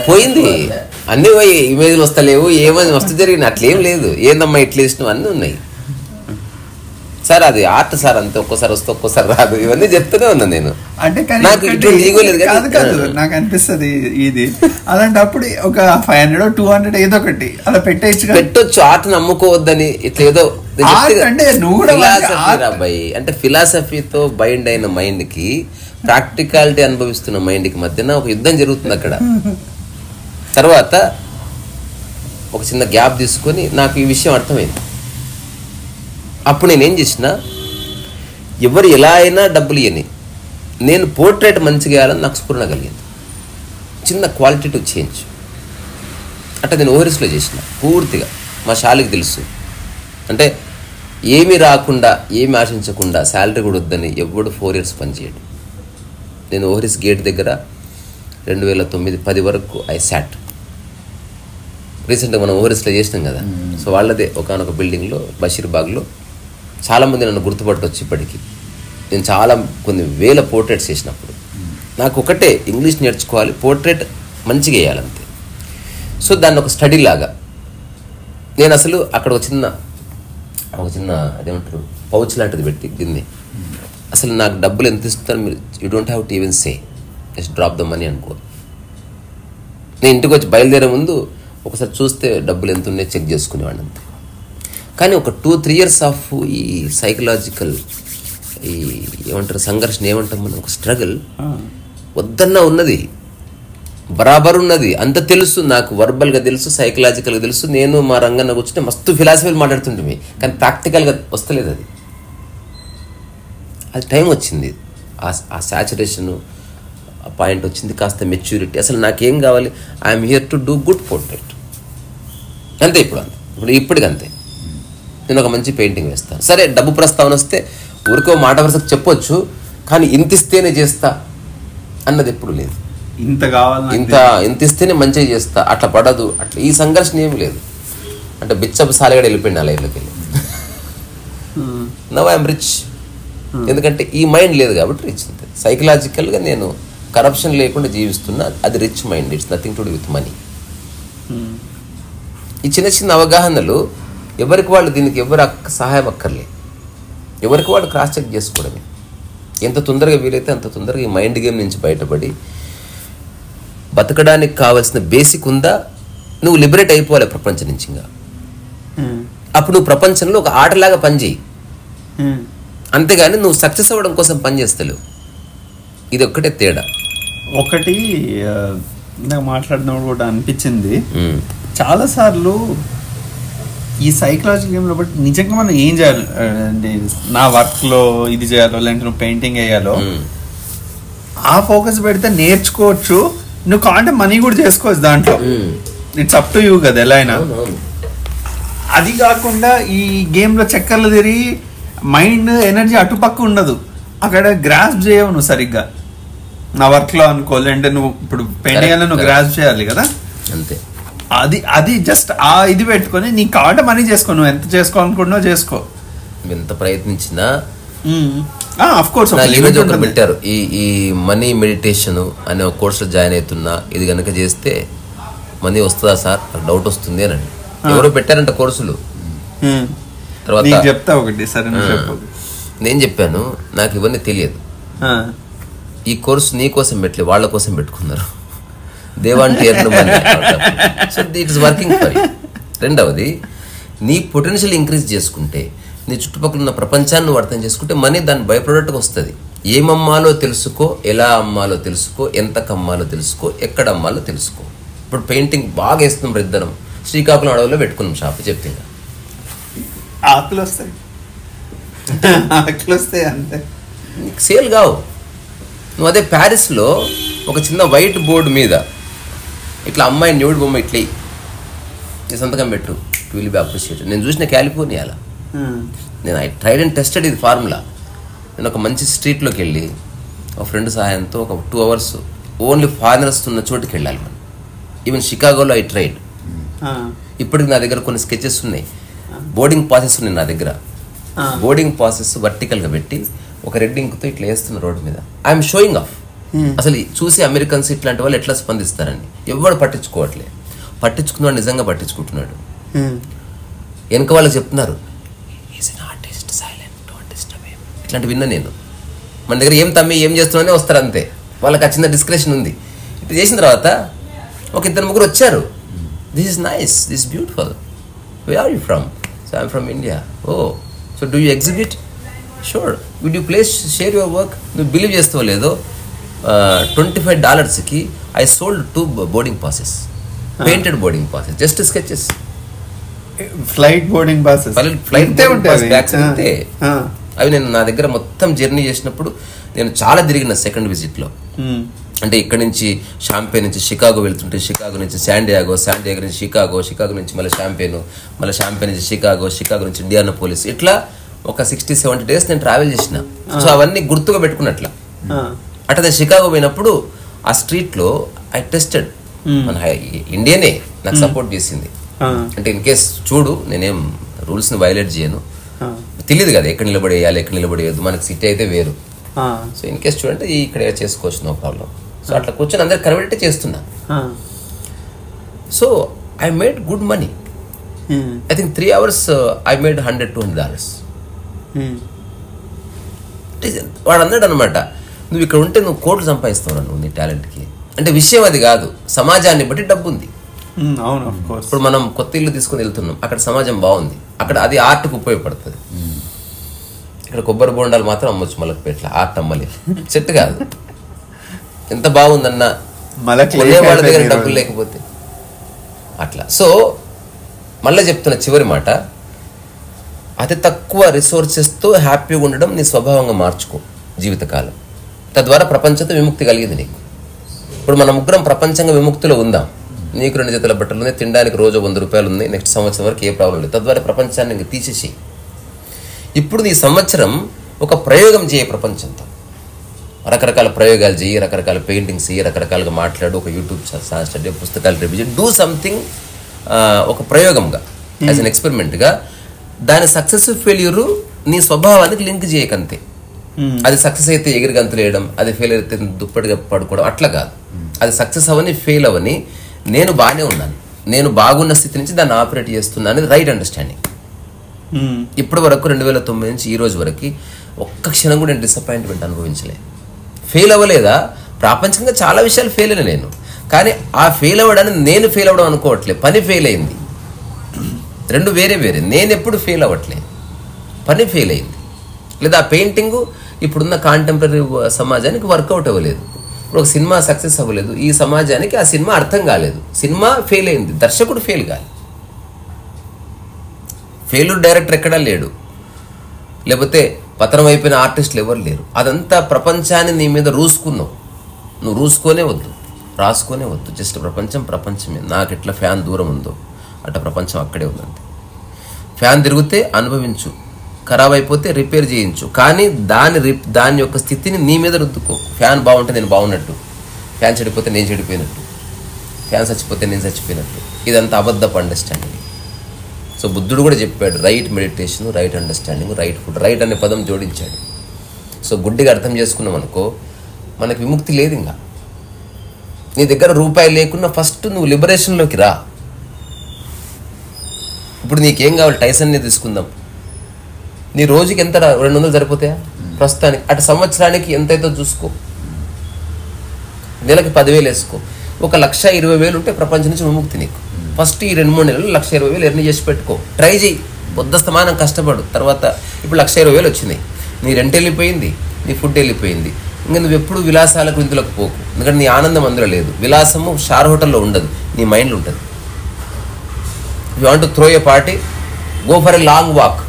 పోయింది, అన్నీ పోయి ఇమేజ్లు వస్తలేవు, ఏమని వస్తూ జరిగింది. అట్లేం లేదు. ఏందమ్మా ఇట్లా ఇష్టం అన్నీ ఉన్నాయి సార్, అది ఆర్ట్ సార్, అంతే. ఒక్కోసారి వస్తే ఒక్కోసారి రాదు. ఇవన్నీ చెప్తూనే ఉన్నా నేను. అంటే నాకు అనిపిస్తుంది ఇది అలాంటప్పుడు ఒక 500 200 ఏదో ఒకటి అలా పెట్టొచ్చు. ఆర్ట్ నమ్ముకోవద్దని ఇట్లా ఏదో అబ్బాయి. అంటే ఫిలాసఫీతో బైండ్ అయిన మైండ్ కి ప్రాక్టికాలిటీ అనుభవిస్తున్న మైండ్ కి మధ్యన ఒక యుద్ధం జరుగుతుంది అక్కడ. తర్వాత ఒక చిన్న గ్యాప్ తీసుకొని నాకు ఈ విషయం అర్థమైంది. అప్పుడు నేనేం చేసిన, ఎవరు ఎలా అయినా డబ్బులు ఇవ్వని, నేను పోర్ట్రేట్ మంచిగా వేయాలని నాకు స్ఫురణ కలిగింది. చిన్న క్వాలిటేటివ్ చేంజ్. అంటే నేను ఓవరీస్లో చేసిన పూర్తిగా. మా శాలికి తెలుసు. అంటే ఏమీ రాకుండా, ఏమి ఆశించకుండా, శాలరీ కూడా వద్దని ఎవడు 4 years పనిచేయడు. నేను ఓవరీస్ గేట్ దగ్గర 2009-10 వరకు ఐ శాట్. రీసెంట్గా మనం ఓవరీస్లో చేసినాం కదా, సో వాళ్ళదే ఒకనొక బిల్డింగ్లో బషీర్బాగ్లో చాలామంది నన్ను గుర్తుపట్టవచ్చు ఇప్పటికీ. నేను కొన్ని వేల పోర్ట్రేట్స్ చేసినప్పుడు నాకు ఒకటే, ఇంగ్లీష్ నేర్చుకోవాలి, పోర్ట్రేట్ మంచిగా వేయాలంతే. సో దాన్ని ఒక స్టడీ లాగా నేను అసలు అక్కడ ఒక చిన్న అదేమంటారు పౌచ్ లాంటిది పెట్టి దీన్ని, అసలు నాకు డబ్బులు ఎంత ఇస్తున్నారు మీరు, you don't have to even say, just drop the money అనుకో. నేను ఇంటికి వచ్చి బయలుదేరే ముందు ఒకసారి చూస్తే డబ్బులు ఎంత ఉన్నాయో చెక్ చేసుకునేవాడిని అంతే. కానీ ఒక 2-3 years ఆఫ్ ఈ సైకలాజికల్ ఈ ఏమంటారు సంఘర్షణ, ఏమంటాం మనం, ఒక స్ట్రగుల్ వద్దన్నా ఉన్నది. బరాబర్ ఉన్నది, అంత తెలుసు నాకు, వర్బల్గా తెలుసు, సైకలాజికల్గా తెలుసు. నేను మా రంగంలో కూర్చుంటే మస్తు ఫిలాసఫీలు మాట్లాడుతుంటే, కానీ ప్రాక్టికల్గా వస్తలేదు. అది టైం వచ్చింది, ఆ సాచురేషను ఆ పాయింట్ వచ్చింది, కాస్త మెచ్యూరిటీ. అసలు నాకేం కావాలి, I'm here to do good portrait అంతే. ఇప్పటికంతే నేను ఒక మంచి పెయింటింగ్ వేస్తాను. సరే, డబ్బు ప్రస్తావన వస్తే ఊరికో మాట వరుసకు చెప్పొచ్చు, కానీ ఇంత ఇస్తేనే చేస్తా అన్నది ఎప్పుడు లేదు. ఇంత ఇస్తేనే మంచిగా చేస్తా అట్లా పడదు. అట్లా ఈ సంఘర్షణ ఏమి లేదు. అంటే బిచ్చపు సాలిగా వెళ్ళిపోయింది నా లైఫ్లోకి వెళ్ళి. నవ్ ఐఎమ్ రిచ్, ఎందుకంటే ఈ మైండ్ లేదు కాబట్టి రిచ్. అంతే. సైకలాజికల్గా నేను కరప్షన్ లేకుండా జీవిస్తున్నా, అది rich mind. It's nothing to do with money. ఈ చిన్న చిన్న అవగాహనలు ఎవరికి వాళ్ళు, దీనికి ఎవరు సహాయం అక్కర్లే, ఎవరికి వాళ్ళు క్రాస్ చెక్ చేసుకోవడమే. ఎంత తొందరగా వీలైతే అంత తొందరగా ఈ మైండ్ గేమ్ నుంచి బయటపడి బతకడానికి కావాల్సిన బేసిక్ ఉందా, నువ్వు లిబరేట్ అయిపోవాలి ప్రపంచం నుంచి. ఇంకా అప్పుడు నువ్వు ప్రపంచంలో ఒక ఆటలాగా పనిచేయి, అంతేగాని నువ్వు సక్సెస్ అవ్వడం కోసం పనిచేస్తలేవు. ఇది ఒక్కటే తేడా. ఒకటి నాకు మాట్లాడినప్పుడు కూడా అనిపించింది, చాలాసార్లు ఈ సైకలాజికల్ గేమ్లో బట్టి నిజంగా మనం ఏం చేయాలి అంటే, నా వర్క్లో ఇది చేయాలో లేదంటే నువ్వు పెయింటింగ్ వేయాలో ఆ ఫోకస్ పెడితే నేర్చుకోవచ్చు. నువ్వు కావాలంటే మనీ కూడా చేసుకోవచ్చు దాంట్లో. ఇట్స్ అప్ టు యూ కదా ఎలా అయినా. అది కాకుండా ఈ గేమ్లో చక్కర్లు తిరిగి మైండ్ ఎనర్జీ అటుపక్క ఉండదు, అక్కడ గ్రాస్ప్ చేయవు నువ్వు సరిగ్గా. నా వర్క్లో అనుకో, లేదంటే నువ్వు ఇప్పుడు పెయింటింగ్ అయినా నువ్వు గ్రాస్ప్ చేయాలి కదా, అంతే. అది జస్ట్ ఆ ఇది పెట్టుకొని నీకు కావాలంటే మనీ చేసుకో, నువ్వు ఎంత చేసుకోవాలనుకుంటున్నావు చేసుకో. ఎంత ప్రయత్నించినా ఆఫ్ కోర్స్ పెట్టారు ఈ మనీ మెడిటేషన్ అనే ఒక కోర్సులో జాయిన్ అవుతున్నా, ఇది కనుక చేస్తే మనీ వస్తుందా సార్, డౌట్ వస్తుంది అని ఎవరో పెట్టారంట కోర్సులు. తర్వాత చెప్తా ఒకటి, సరే నేను చెప్పాను నాకు ఇవన్నీ తెలియదు, ఈ కోర్సు నీ కోసం పెట్టలేదు వాళ్ళ కోసం పెట్టుకున్నారు, దేవాంటి so it is working for you. రెండవది, నీ పొటెన్షియల్ ఇంక్రీజ్ చేసుకుంటే, నీ చుట్టుపక్కల ఉన్న ప్రపంచాన్ని నువ్వు అర్థం చేసుకుంటే మనీ దాని బై ప్రోడక్ట్గా వస్తుంది. ఏమమ్మాలో తెలుసుకో, ఎలా అమ్మాలో తెలుసుకో, ఎంతకు అమ్మాలో తెలుసుకో, ఎక్కడ అమ్మాలో తెలుసుకో. ఇప్పుడు పెయింటింగ్ బాగా వేస్తున్నాం ఇద్దరం, శ్రీకాకుళం అడవిలో పెట్టుకున్నాం షాప్. చెప్తే ఆకులు వస్తాయి, ఆకులు వస్తాయి అంతే, సేల్ కావు. నువ్వు అదే ప్యారిస్లో ఒక చిన్న వైట్ బోర్డు మీద ఇట్లా అమ్మాయి న్యూడ్ బొమ్మ ఇట్లా నీ సంతకం పెట్టు, ఇట్ విల్ బి అప్రిషియేటెడ్. నేను చూసిన కాలిఫోర్నియాలో, నేను ఐ ట్రైడ్ అండ్ టెస్టెడ్ ఇది ఫార్ములా. నేను ఒక మంచి స్ట్రీట్లోకి వెళ్ళి ఒక ఫ్రెండ్ సహాయంతో ఒక 2 hours ఓన్లీ ఫారినర్స్ ఉన్న చోటుకి వెళ్ళాలి మనం. ఈవెన్ షికాగోలో ఐ ట్రైడ్. ఇప్పటికి నా దగ్గర కొన్ని స్కెచెస్ ఉన్నాయి, బోర్డింగ్ పాసెస్ ఉన్నాయి నా దగ్గర. బోర్డింగ్ పాసెస్ వర్టికల్గా పెట్టి ఒక రెడ్ ఇంక్తో ఇట్లా వేస్తున్న రోడ్డు మీద. I'm showing of. అసలు చూసి అమెరికన్స్ ఇట్లాంటి వాళ్ళు ఎట్లా స్పందిస్తారని ఎవడు పట్టించుకోవట్లే. పట్టించుకున్నాడు, నిజంగా పట్టించుకుంటున్నాడు. వెనక వాళ్ళు చెప్తున్నారు ఇట్లాంటి విన్నా నేను. మన దగ్గర ఏం తమ్మి ఏం చేస్తున్నానే వస్తారు అంతే, వాళ్ళకి ఆ చిన్న డిస్క్రిప్షన్ ఉంది. ఇట్లా చేసిన తర్వాత ఒక 2-3 వచ్చారు, this is nice, this beautiful, where are you from? So I'm from India. Oh, so do you exhibit? Sure. Would you please share your work? నువ్వు బిలీవ్ చేస్తావో లేదో, $25కి I sold 2 boarding passes, painted boarding passes, just sketches. Flight boarding passes, flight bags అంతే. అవి నేను నా దగ్గర మొత్తం జర్నీ చేసినప్పుడు నేను చాలా తిరిగిన సెకండ్ విజిట్లో. అంటే ఇక్కడ నుంచి షాంపేన్ నుంచి షికాగో వెళ్తుంటే, షికాగో నుంచి శాండియాగో, శాండియాగో నుంచి షికాగో, షికాగో నుంచి మళ్ళీ షాంపేన్, మళ్ళీ షాంపేన్ నుంచి షికాగో, షికాగో నుంచి ఇండియానాపోలిస్, ఇట్లా ఒక 60-70 days నేను ట్రావెల్ చేసిన. సో అవన్నీ గుర్తుగా పెట్టుకున్నట్లా. అట్లా షికాగో పోయినప్పుడు ఆ స్ట్రీట్లో ఐ టెస్టెడ్, మన ఇండియనే నాకు సపోర్ట్ చేసింది. అంటే ఇన్ కేస్ చూడు నేనేం రూల్స్ని వైలేట్ చేయను, తెలియదు కదా ఎక్కడ నిలబడేయాలి ఎక్కడ నిలబడేయద్దు, మనకి సిటీ అయితే వేరు. సో ఇన్ కేస్ చూడంటే ఇక్కడ చేసుకోవచ్చు, నో ప్రాబ్లం. సో అట్లా కూర్చొని అందరు కనబెట్టి చేస్తున్నా. So I made good money. I think 3 hours I made $100-200. వాడు అన్నాడు అనమాట, నువ్వు ఇక్కడ ఉంటే నువ్వు కోట్లు సంపాదిస్తావు నువ్వు నీ టాలెంట్కి. అంటే విషయం అది కాదు, సమాజాన్ని బట్టి డబ్బు ఉంది. ఇప్పుడు మనం కొత్త ఇల్లు తీసుకుని వెళ్తున్నాం, అక్కడ సమాజం బాగుంది, అక్కడ అది ఆర్ట్కి ఉపయోగపడుతుంది. ఇక్కడ కొబ్బరి బోండాలు మాత్రం అమ్మొచ్చు మలక్పేట్ల, ఆర్ట్ అమ్మలేదు, సెట్ కాదు. ఎంత బాగుందన్నా వాళ్ళ దగ్గర డబ్బులు లేకపోతే అట్లా. సో మళ్ళీ చెప్తున్న చివరి మాట, అతి తక్కువ రిసోర్సెస్తో హ్యాపీగా ఉండడం నీ స్వభావంగా మార్చుకో జీవితకాలం. తద్వారా ప్రపంచంతో విముక్తి కలిగింది నీకు. ఇప్పుడు మన ముగ్గురం ప్రపంచంగా విముక్తిలో ఉందాం. నీకు 2 జతల బట్టలు ఉన్నాయి, తినడానికి రోజు 100 రూపాయలు ఉన్నాయి, నెక్స్ట్ సంవత్సరం వరకు ఏ ప్రాబ్లం లేదు. తద్వారా ప్రపంచాన్ని ఇంక తీసేసి ఇప్పుడు ఈ సంవత్సరం ఒక ప్రయోగం చేయ ప్రపంచంతో. రకరకాల ప్రయోగాలు చేయి, రకరకాల పెయింటింగ్స్ చేయి, రకరకాలుగా మాట్లాడు, ఒక యూట్యూబ్ స్టడీ, పుస్తకాలు రివ్యూ, డూ సంథింగ్ ఒక ప్రయోగంగా, యాజ్ అన్ ఎక్స్పెరిమెంట్గా. దాని సక్సెస్ ఫెయిల్యూరు నీ స్వభావానికి లింక్ చేయకంతే. అది సక్సెస్ అయితే ఎగిరి గంతులు వేయడం, అది ఫెయిల్ అయితే దుప్పటిగా పడుకోవడం అట్లా కాదు. అది సక్సెస్ అవని ఫెయిల్ అవని నేను బాగానే ఉన్నాను, నేను బాగున్న స్థితి నుంచి దాన్ని ఆపరేట్ చేస్తున్నాను అనేది రైట్ అండర్స్టాండింగ్. ఇప్పటి వరకు 2009 నుంచి ఈ రోజు వరకు ఒక్క క్షణం కూడా నేను డిసప్పాయింట్మెంట్ అనుభవించలే. ఫెయిల్ అవ్వలేదా? ప్రాపంచికంగా చాలా విషయాలు ఫెయిల్ అయినా నేను, కానీ ఆ ఫెయిల్ అవ్వడాన్ని నేను ఫెయిల్ అవ్వడం అనుకోవట్లేదు. పని ఫెయిల్ అయింది, 2 వేరే వేరే. నేను ఎప్పుడు ఫెయిల్ అవ్వట్లేదు, పని ఫెయిల్ అయింది. లేదా ఆ పెయింటింగు ఇప్పుడున్న కాంటెంపరీ సమాజానికి వర్కౌట్ అవ్వలేదు. ఇప్పుడు ఒక సినిమా సక్సెస్ అవ్వలేదు, ఈ సమాజానికి ఆ సినిమా అర్థం కాలేదు, సినిమా ఫెయిల్ అయింది, దర్శకుడు ఫెయిల్ కాలేదు. ఫెయిల్యూర్ డైరెక్టర్ ఎక్కడా లేడు, లేకపోతే పతనం అయిపోయిన ఆర్టిస్టులు ఎవరు లేరు. అదంతా ప్రపంచాన్ని నీ మీద రూసుకున్నావు. నువ్వు రూసుకోనే వద్దు, రాసుకోనే వద్దు. జస్ట్ ప్రపంచమే. నాకు ఎట్లా ఫ్యాన్ దూరం ఉందో అట్లా ప్రపంచం అక్కడే ఉందంతే. ఫ్యాన్ తిరిగితే అనుభవించు, ఖరాబ్ అయిపోతే రిపేర్ చేయించు, కానీ దాని యొక్క స్థితిని నీ మీద రుద్దుకో. ఫ్యాన్ బాగుంటే నేను బాగున్నట్టు, ఫ్యాన్ చెడిపోతే నేను చెడిపోయినట్టు, ఫ్యాన్ చచ్చిపోతే నేను చచ్చిపోయినట్టు. ఇదంతా అబద్ధపు అండర్స్టాండింగ్. సో బుద్ధుడు కూడా చెప్పాడు, right meditation, right understanding, right food. Right అనే పదం జోడించాడు. సో గుడ్డిగా అర్థం చేసుకున్నాం అనుకో, మనకు విముక్తి లేదు. ఇంకా నీ దగ్గర రూపాయి లేకున్నా ఫస్ట్ నువ్వు లిబరేషన్లోకి రా. ఇప్పుడు నీకేం కావాలి? టైసన్ని తీసుకుందాం. నీ రోజుకి ఎంత 200 సరిపోతాయా ప్రస్తుతానికి? అటు సంవత్సరానికి ఎంతైతే చూసుకో, నెలకి 10,000 వేసుకో. 1,20,000 ఉంటే ప్రపంచం నుంచి విముక్తి నీకు. ఫస్ట్ ఈ 2-3 నెలలు 1,20,000 ఎర్న్ చేసి పెట్టుకో, ట్రై చేయి, బుద్ధస్తమానం కష్టపడు. తర్వాత ఇప్పుడు 1,20,000 వచ్చినాయి, నీ రెంట్ వెళ్ళిపోయింది, నీ ఫుడ్ వెళ్ళిపోయింది. ఇంకా నువ్వు ఎప్పుడు విలాసాలకు ఇందులోకి పోకు, ఎందుకంటే నీ ఆనందం అందులో లేదు. విలాసము స్టార్ హోటల్లో ఉండదు, నీ మైండ్లో ఉంటుంది. You want to throw A party, go for a long walk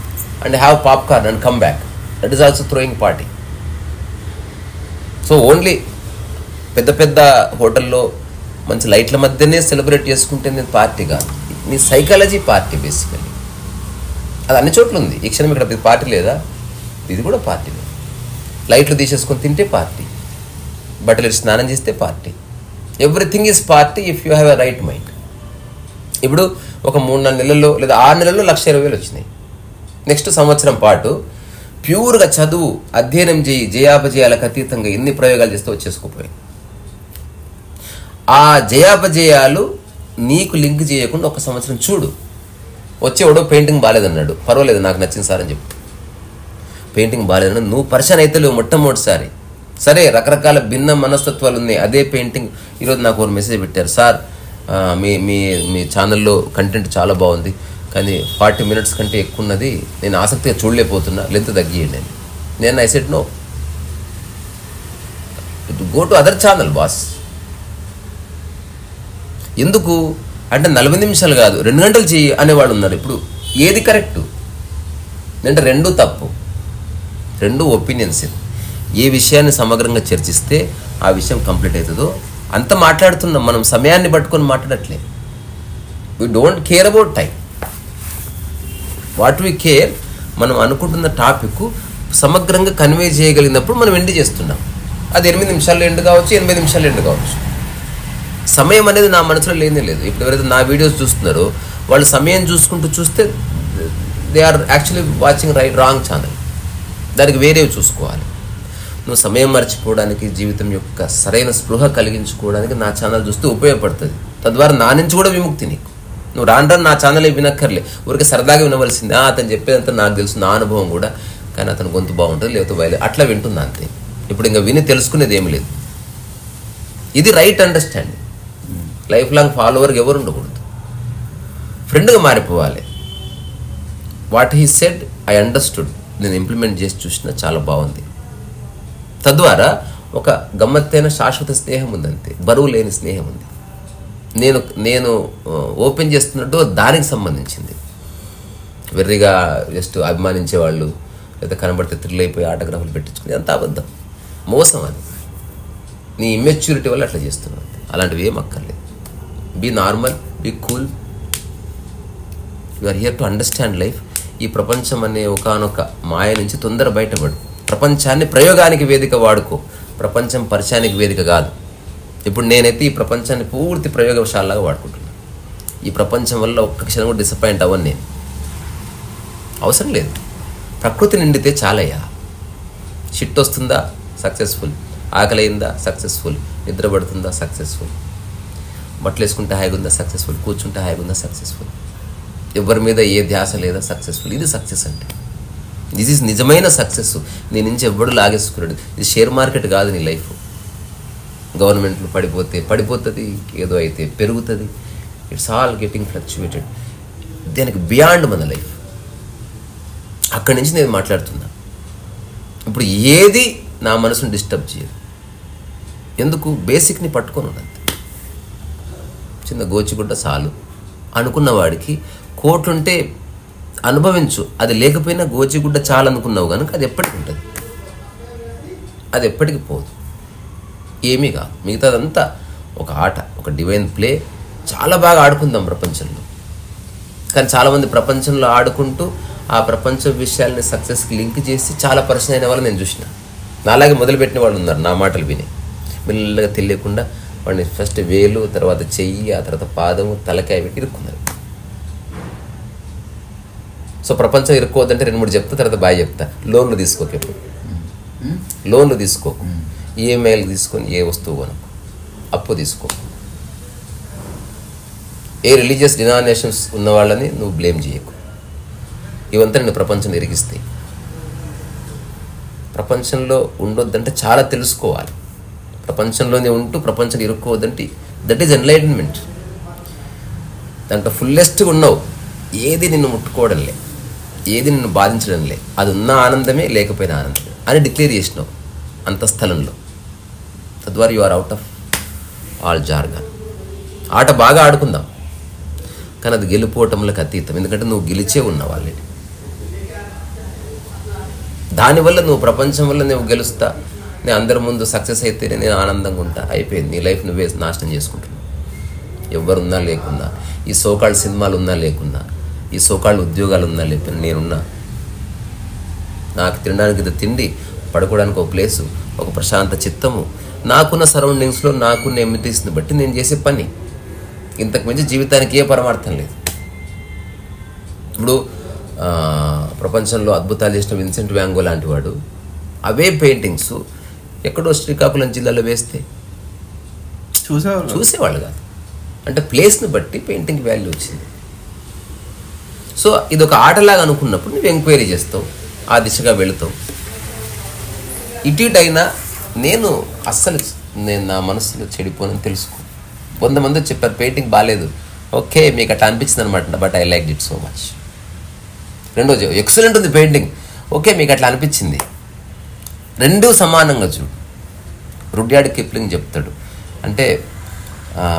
and have popcorn and come back. That is also throwing party. So only పెద్ద పెద్ద హోటల్లో మంచి లైట్ల మధ్యనే సెలబ్రేట్ చేసుకుంటే నేను పార్టీ కాదు, నీ సైకాలజీ పార్టీ బేసికలీ. అది అన్ని చోట్ల ఉంది. ఈ క్షణం ఇక్కడ పార్టీ లేదా? ఇది కూడా పార్టీ. లైట్లు తీసేసుకొని తింటే పార్టీ, బట్టలు స్నానం చేస్తే party. Everything is party if you have a right mind. ఇప్పుడు ఒక 3-4 నెలల్లో లేదా 6 నెలల్లో 1,20,000 వచ్చినాయి. నెక్స్ట్ సంవత్సరం పాటు ప్యూర్గా చదువు, అధ్యయనం చేయి, జయాపజయాలకు అతీతంగా ఎన్ని ప్రయోగాలు చేస్తే వచ్చేసుకోపోయాయి. ఆ జయాపజయాలు నీకు లింక్ చేయకుండా 1 సంవత్సరం చూడు. వచ్చేవాడు పెయింటింగ్ బాగాలేదన్నాడు, పర్వాలేదు నాకు నచ్చింది సార్ అని చెప్పు. పెయింటింగ్ బాగాలేదన్నాడు, నువ్వు పర్సన్ అయితే లేవు మొట్టమొదటిసారి. సరే, రకరకాల భిన్న మనస్తత్వాలు ఉన్నాయి. అదే పెయింటింగ్ ఈరోజు నాకు ఒక మెసేజ్ పెట్టారు, సార్ మీ మీ మీ ఛానల్లో కంటెంట్ చాలా బాగుంది, కానీ 40 minutes కంటే ఎక్కువ ఉన్నది, నేను ఆసక్తిగా చూడలేకపోతున్నా, లెంత్ తగ్గియండి అని. నేను I said no, go to other channel boss. ఎందుకు అంటే 40 నిమిషాలు కాదు 2 గంటలు చెయ్యి అనేవాళ్ళు ఉన్నారు. ఇప్పుడు ఏది కరెక్టు అంటే 2 తప్పు, 2 ఒపీనియన్స్. ఏ విషయాన్ని సమగ్రంగా చర్చిస్తే ఆ విషయం కంప్లీట్ అవుతుందో అంత మాట్లాడుతున్నాం. మనం సమయాన్ని పట్టుకొని మాట్లాడట్లేదు. We don't care about time. What we care, మనం అనుకుంటున్న టాపిక్ సమగ్రంగా కన్వే చేయగలిగినప్పుడు మనం ఎండ్ చేస్తున్నాం. అది 8 నిమిషాలు ఎండ్ కావచ్చు, 80 నిమిషాలు ఎండ్ కావచ్చు. సమయం అనేది నా మనసులో లేనే లేదు. ఇప్పుడు ఎవరైతే నా వీడియోస్ చూస్తున్నారో వాళ్ళు సమయం చూసుకుంటూ చూస్తే they are actually watching wrong channel. దానికి వేరేవి చూసుకోవాలి. నువ్వు సమయం మర్చిపోవడానికి, జీవితం యొక్క సరైన స్పృహ కలిగించుకోవడానికి నా ఛానల్ చూస్తే ఉపయోగపడుతుంది. తద్వారా నా నుంచి కూడా విముక్తి నీకు. నువ్వు రాను నా ఛానల్ వినక్కర్లే, ఊరికి సరదాగా వినవలసింది. అతను చెప్పేదంతా నాకు తెలుసు, నా అనుభవం కూడా, కానీ అతను గొంతు బాగుంటుంది లేకపోతే అట్లా వింటుంది అంతే. ఇప్పుడు ఇంకా విని తెలుసుకునేది ఏమి లేదు. ఇది రైట్ అండర్స్టాండింగ్. లైఫ్ లాంగ్ ఫాలోవర్కి ఎవరు ఉండకూడదు, ఫ్రెండ్గా మారిపోవాలి. What he said I understood, నేను ఇంప్లిమెంట్ చేసి చూసినా చాలా బాగుంది. తద్వారా ఒక గమ్మత్తైన శాశ్వత స్నేహం ఉంది, అంతే. బరువు లేని స్నేహం ఉంది. నేను ఓపెన్ చేస్తున్నట్టు దానికి సంబంధించింది. వెర్రిగా జస్ట్ అభిమానించేవాళ్ళు లేదా కనబడితే థ్రిల్ అయిపోయి ఆటోగ్రాఫ్లు పెట్టించుకుని అంత అబద్ధం, మోసం. అది నీ ఇమ్మెచ్యూరిటీ వల్ల అట్లా చేస్తున్నావు. అలాంటివి ఏం అక్కర్లేదు. Be normal, be cool. You are here to understand life. ఈ ప్రపంచం అనే ఒకానొక మాయ నుంచి తొందర బయటపడు. ప్రపంచాన్ని ప్రయోగానికి వేదిక వాడుకో, ప్రపంచం పరిచయానికి వేదిక కాదు. ఇప్పుడు నేనైతే ఈ ప్రపంచాన్ని పూర్తి ప్రయోగశాలలాగా వాడుకుంటున్నాను. ఈ ప్రపంచం వల్ల ఒక్క క్షణం కూడా డిసప్పాయింట్ అవ్వను నేను. అవసరం లేదు. ప్రకృతి నిండితే చాలయ్యా. షిట్ వస్తుందా, సక్సెస్ఫుల్. ఆకలి అయిందా, సక్సెస్ఫుల్. నిద్ర పడుతుందా, సక్సెస్ఫుల్. బట్టలు వేసుకుంటే హాయిగా ఉందా, సక్సెస్ఫుల్. కూర్చుంటే హాయిగా ఉందా, సక్సెస్ఫుల్. ఎవరి మీద ఏ ధ్యాస లేదా, సక్సెస్ఫుల్. ఇది సక్సెస్ అంటే. దిస్ ఈజ్ నిజమైన సక్సెస్. నీ నుంచి ఎవ్వడు లాగేసుకున్నాడు. ఇది షేర్ మార్కెట్ కాదు నీ లైఫ్. గవర్నమెంట్లు పడిపోతుంది, ఏదో అయితే పెరుగుతుంది. It's all getting fluctuated. దానికి బియాండ్ మన లైఫ్. అక్కడి నుంచి నేను మాట్లాడుతున్నా. ఇప్పుడు ఏది నా మనసును డిస్టర్బ్ చేయదు. ఎందుకు? బేసిక్ని పట్టుకొని ఉన్నది. చిన్న గోచిగుడ్డ చాలు అనుకున్న వాడికి కోట్లుంటే అనుభవించు. అది లేకపోయినా గోచిగుడ్డ చాలు అనుకున్నావు కనుక అది ఎప్పటికి ఉంటుంది, అది ఎప్పటికి పోదు. ఏమీ కాదు. మిగతాదంతా ఒక ఆట, ఒక డివైన్ ప్లే. చాలా బాగా ఆడుకుందాం ప్రపంచంలో. కానీ చాలామంది ప్రపంచంలో ఆడుకుంటూ ఆ ప్రపంచ విషయాల్ని సక్సెస్కి లింక్ చేసి చాలా పరిచయం అయిన వాళ్ళు నేను చూసిన. నాలాగే మొదలుపెట్టిన వాళ్ళు ఉన్నారు. నా మాటలు విని మెల్లగా తెలియకుండా వాడిని ఫస్ట్ వేలు, తర్వాత చెయ్యి, ఆ తర్వాత పాదము, తలకాయ పెట్టి ఇరుక్కున్నారు. సో ప్రపంచం ఇరుక్కోవద్దంటే 2-3 చెప్తా, తర్వాత బాగా చెప్తా. లోన్లు తీసుకోకు, ఎప్పుడు లోన్లు తీసుకోకు. ఈఎంఐలు తీసుకొని ఏ వస్తువు కొనకు. అప్పు తీసుకో. ఏ రిలీజియస్ డినామినేషన్స్ ఉన్న వాళ్ళని నువ్వు బ్లేమ్ చేయకు. ఇవంతా నేను ప్రపంచం ఇరిగిస్తాయి. ప్రపంచంలో ఉండొద్దంటే చాలా తెలుసుకోవాలి. ప్రపంచంలోనే ఉంటూ ప్రపంచం ఇరుక్కోవద్దంటే దట్ ఈజ్ ఎన్లైటన్మెంట్. దాంట్లో ఫుల్లెస్ట్గా ఉన్నావు. ఏది నిన్ను ముట్టుకోవడంలే, ఏది నిన్ను బాధించడంలే. అది ఉన్న ఆనందమే, లేకపోయినా ఆనందమే అని డిక్లేర్ చేసినావు అంతఃస్థలంలో. తద్వారా you are out of all jargon. ఆట బాగా ఆడుకుందాం, కానీ అది గెలుపోవటంలోకి అతీతం. ఎందుకంటే నువ్వు గెలిచే ఉన్నావు ఆల్రెడీ. దానివల్ల నువ్వు ప్రపంచం వల్ల నువ్వు గెలుస్తా, నేను అందరి ముందు సక్సెస్ అయితేనే నేను ఆనందంగా ఉంటా. అయిపోయింది. నీ లైఫ్ నువ్వే నాశనం చేసుకుంటున్నావు. ఎవరున్నా లేకున్నా, ఈ సోకాళ్ళ సినిమాలు ఉన్నా లేకున్నా, ఈ సోకాళ్ళ ఉద్యోగాలు ఉన్నా లేకపోయినా నేనున్నా. నాకు తినడానికి ఇది తిండి, పడుకోవడానికి ఒక ప్లేసు, ఒక ప్రశాంత చిత్తము, నాకున్న సరౌండింగ్స్లో నాకున్న ఎమ్యూనిటీస్ని బట్టి నేను చేసే పని. ఇంతకు మించి జీవితానికి ఏ పరమార్థం లేదు. ఇప్పుడు ప్రపంచంలో అద్భుతాలు చేసిన విన్సెంట్ వ్యాన్ గో లాంటి వాడు అవే పెయింటింగ్స్ ఎక్కడో శ్రీకాకుళం జిల్లాలో వేస్తే చూసేవాళ్ళు కాదు. అంటే ప్లేస్ని బట్టి పెయింటింగ్ వాల్యూ వచ్చింది. సో ఇది ఒక ఆటలాగా అనుకున్నప్పుడు నువ్వు ఎంక్వైరీ చేస్తావు, ఆ దిశగా వెళుతావు. ఇటీటైనా నేను నా మనసులో చెడిపోనని తెలుసుకో. కొంతమంది చెప్పారు పెయింటింగ్ బాగాలేదు, ఓకే మీకు అట్లా అనిపించింది అనమాట, but I like it so much. రెండోది ఎక్సలెంట్ ఉంది పెయింటింగ్, ఓకే మీకు అట్లా అనిపించింది. రెండూ సమానంగా చూడు. రుడ్యార్డ్ కిప్లింగ్ చెప్తాడు, అంటే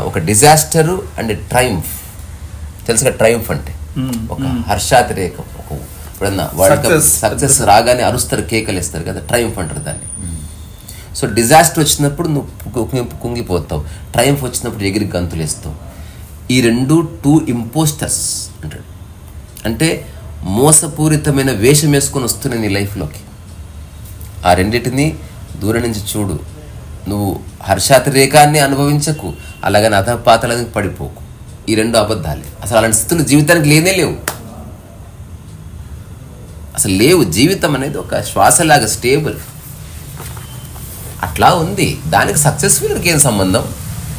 ఒక డిజాస్టరు అండ్ ట్రయంఫ్. తెలుసుగా ట్రయంఫ్ అంటే ఒక హర్షాతిరేకం. ఒక ఎప్పుడన్నా వరల్డ్ కప్ సక్సెస్ రాగానే అరుస్తారు, కేకలు ఇస్తారు కదా, ట్రయంఫ్ అంటారు దాన్ని. సో డిజాస్టర్ వచ్చినప్పుడు నువ్వు కుంగిపోతావు, ట్రయంఫ్ వచ్చినప్పుడు ఎగిరి గంతులు వేస్తావు. ఈ రెండు టూ ఇంపోస్టర్స్ అంటాడు. అంటే మోసపూరితమైన వేషం వేసుకొని వస్తున్నాయి నీ లైఫ్లోకి. ఆ రెండింటిని దూరం నుంచి చూడు. నువ్వు హర్షాతిరేకాన్ని అనుభవించకు, అలాగని అధపాతాలని పడిపోకు. ఈ రెండు అబద్ధాలే. అసలు అలాంటి స్థితులు జీవితానికి లేనే లేవు, అసలు లేవు. జీవితం అనేది ఒక శ్వాసలాగా స్టేబుల్ అట్లా ఉంది. దానికి సక్సెస్ఫుల్కి ఏం సంబంధం?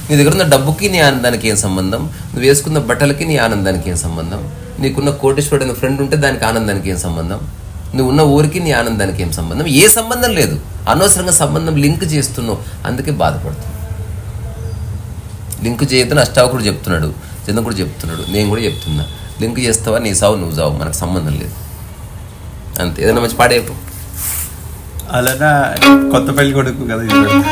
నీ దగ్గర ఉన్న డబ్బుకి నీ ఆనందానికి ఏం సంబంధం? నువ్వు వేసుకున్న బట్టలకి నీ ఆనందానికి ఏం సంబంధం? నీకున్న కోటేశ్వరుడు ఫ్రెండ్ ఉంటే దానికి ఆనందానికి ఏం సంబంధం? నువ్వు ఉన్న ఊరికి నీ ఆనందానికి ఏం సంబంధం? ఏ సంబంధం లేదు. అనవసరంగా సంబంధం లింక్ చేస్తున్నావు, అందుకే బాధపడుతున్నావు. లింక్ చేయొద్దని అష్టావకుడు చెప్తున్నాడు, చంద్రకుడు చెప్తున్నాడు, నేను కూడా చెప్తున్నా. లింక్ చేస్తావా నీ సావు నువ్వు సావు, మనకు సంబంధం లేదు అంతే. ఏదైనా మంచి పాడేపు అలానా కొత్త పెళ్లి కొడుకు కదా ఇది పెడతా.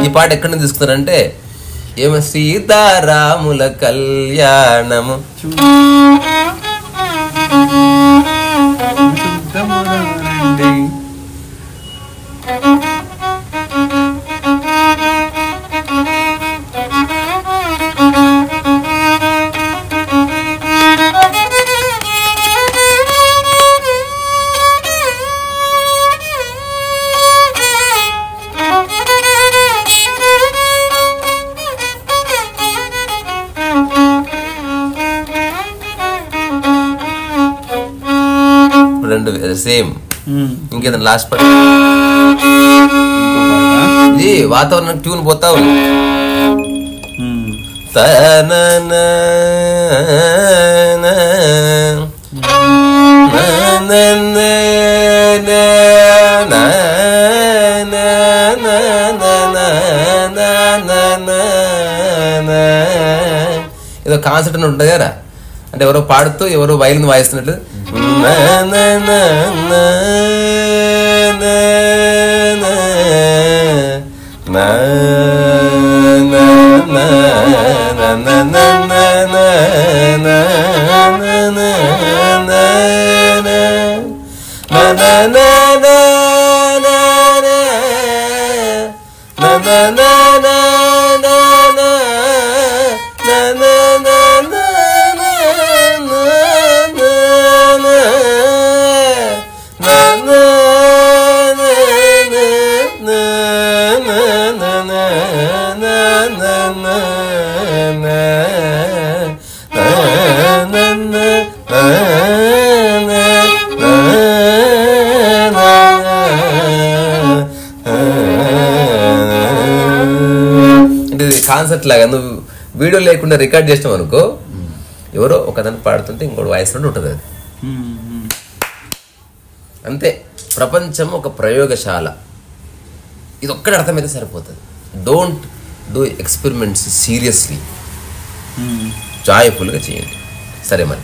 ఈ పాట ఎక్కడి నుంచి తీసుకున్నారంటే ఏమో సీతారాముల కళ్యాణము రెండు సేమ్. ఇంకేదైనా లాస్ట్ పాట ఇది వాతావరణం ట్యూన్ పోతా ఉంది. ఏదో కాన్సెప్ట్ అని ఉంటుంది కదా, అంటే ఎవరో పాడుతూ ఎవరో వైలిన్ వాయిస్తున్నట్లు కాన్సెప్ట్ లాగా. నువ్వు వీడియో లేకుండా రికార్డ్ చేసినావు అనుకో, ఎవరో ఒకదాన్ని పాడుతుంటే ఇంకోటి వాయిస్ నుండి ఉంటుంది అది. అంతే. ప్రపంచం ఒక ప్రయోగశాల. ఇది ఒక్కటి అర్థమైతే సరిపోతుంది. డోంట్ డూ ఎక్స్పెరిమెంట్స్ సీరియస్లీ, జాయ్ఫుల్గా చేయండి. సరే మరి.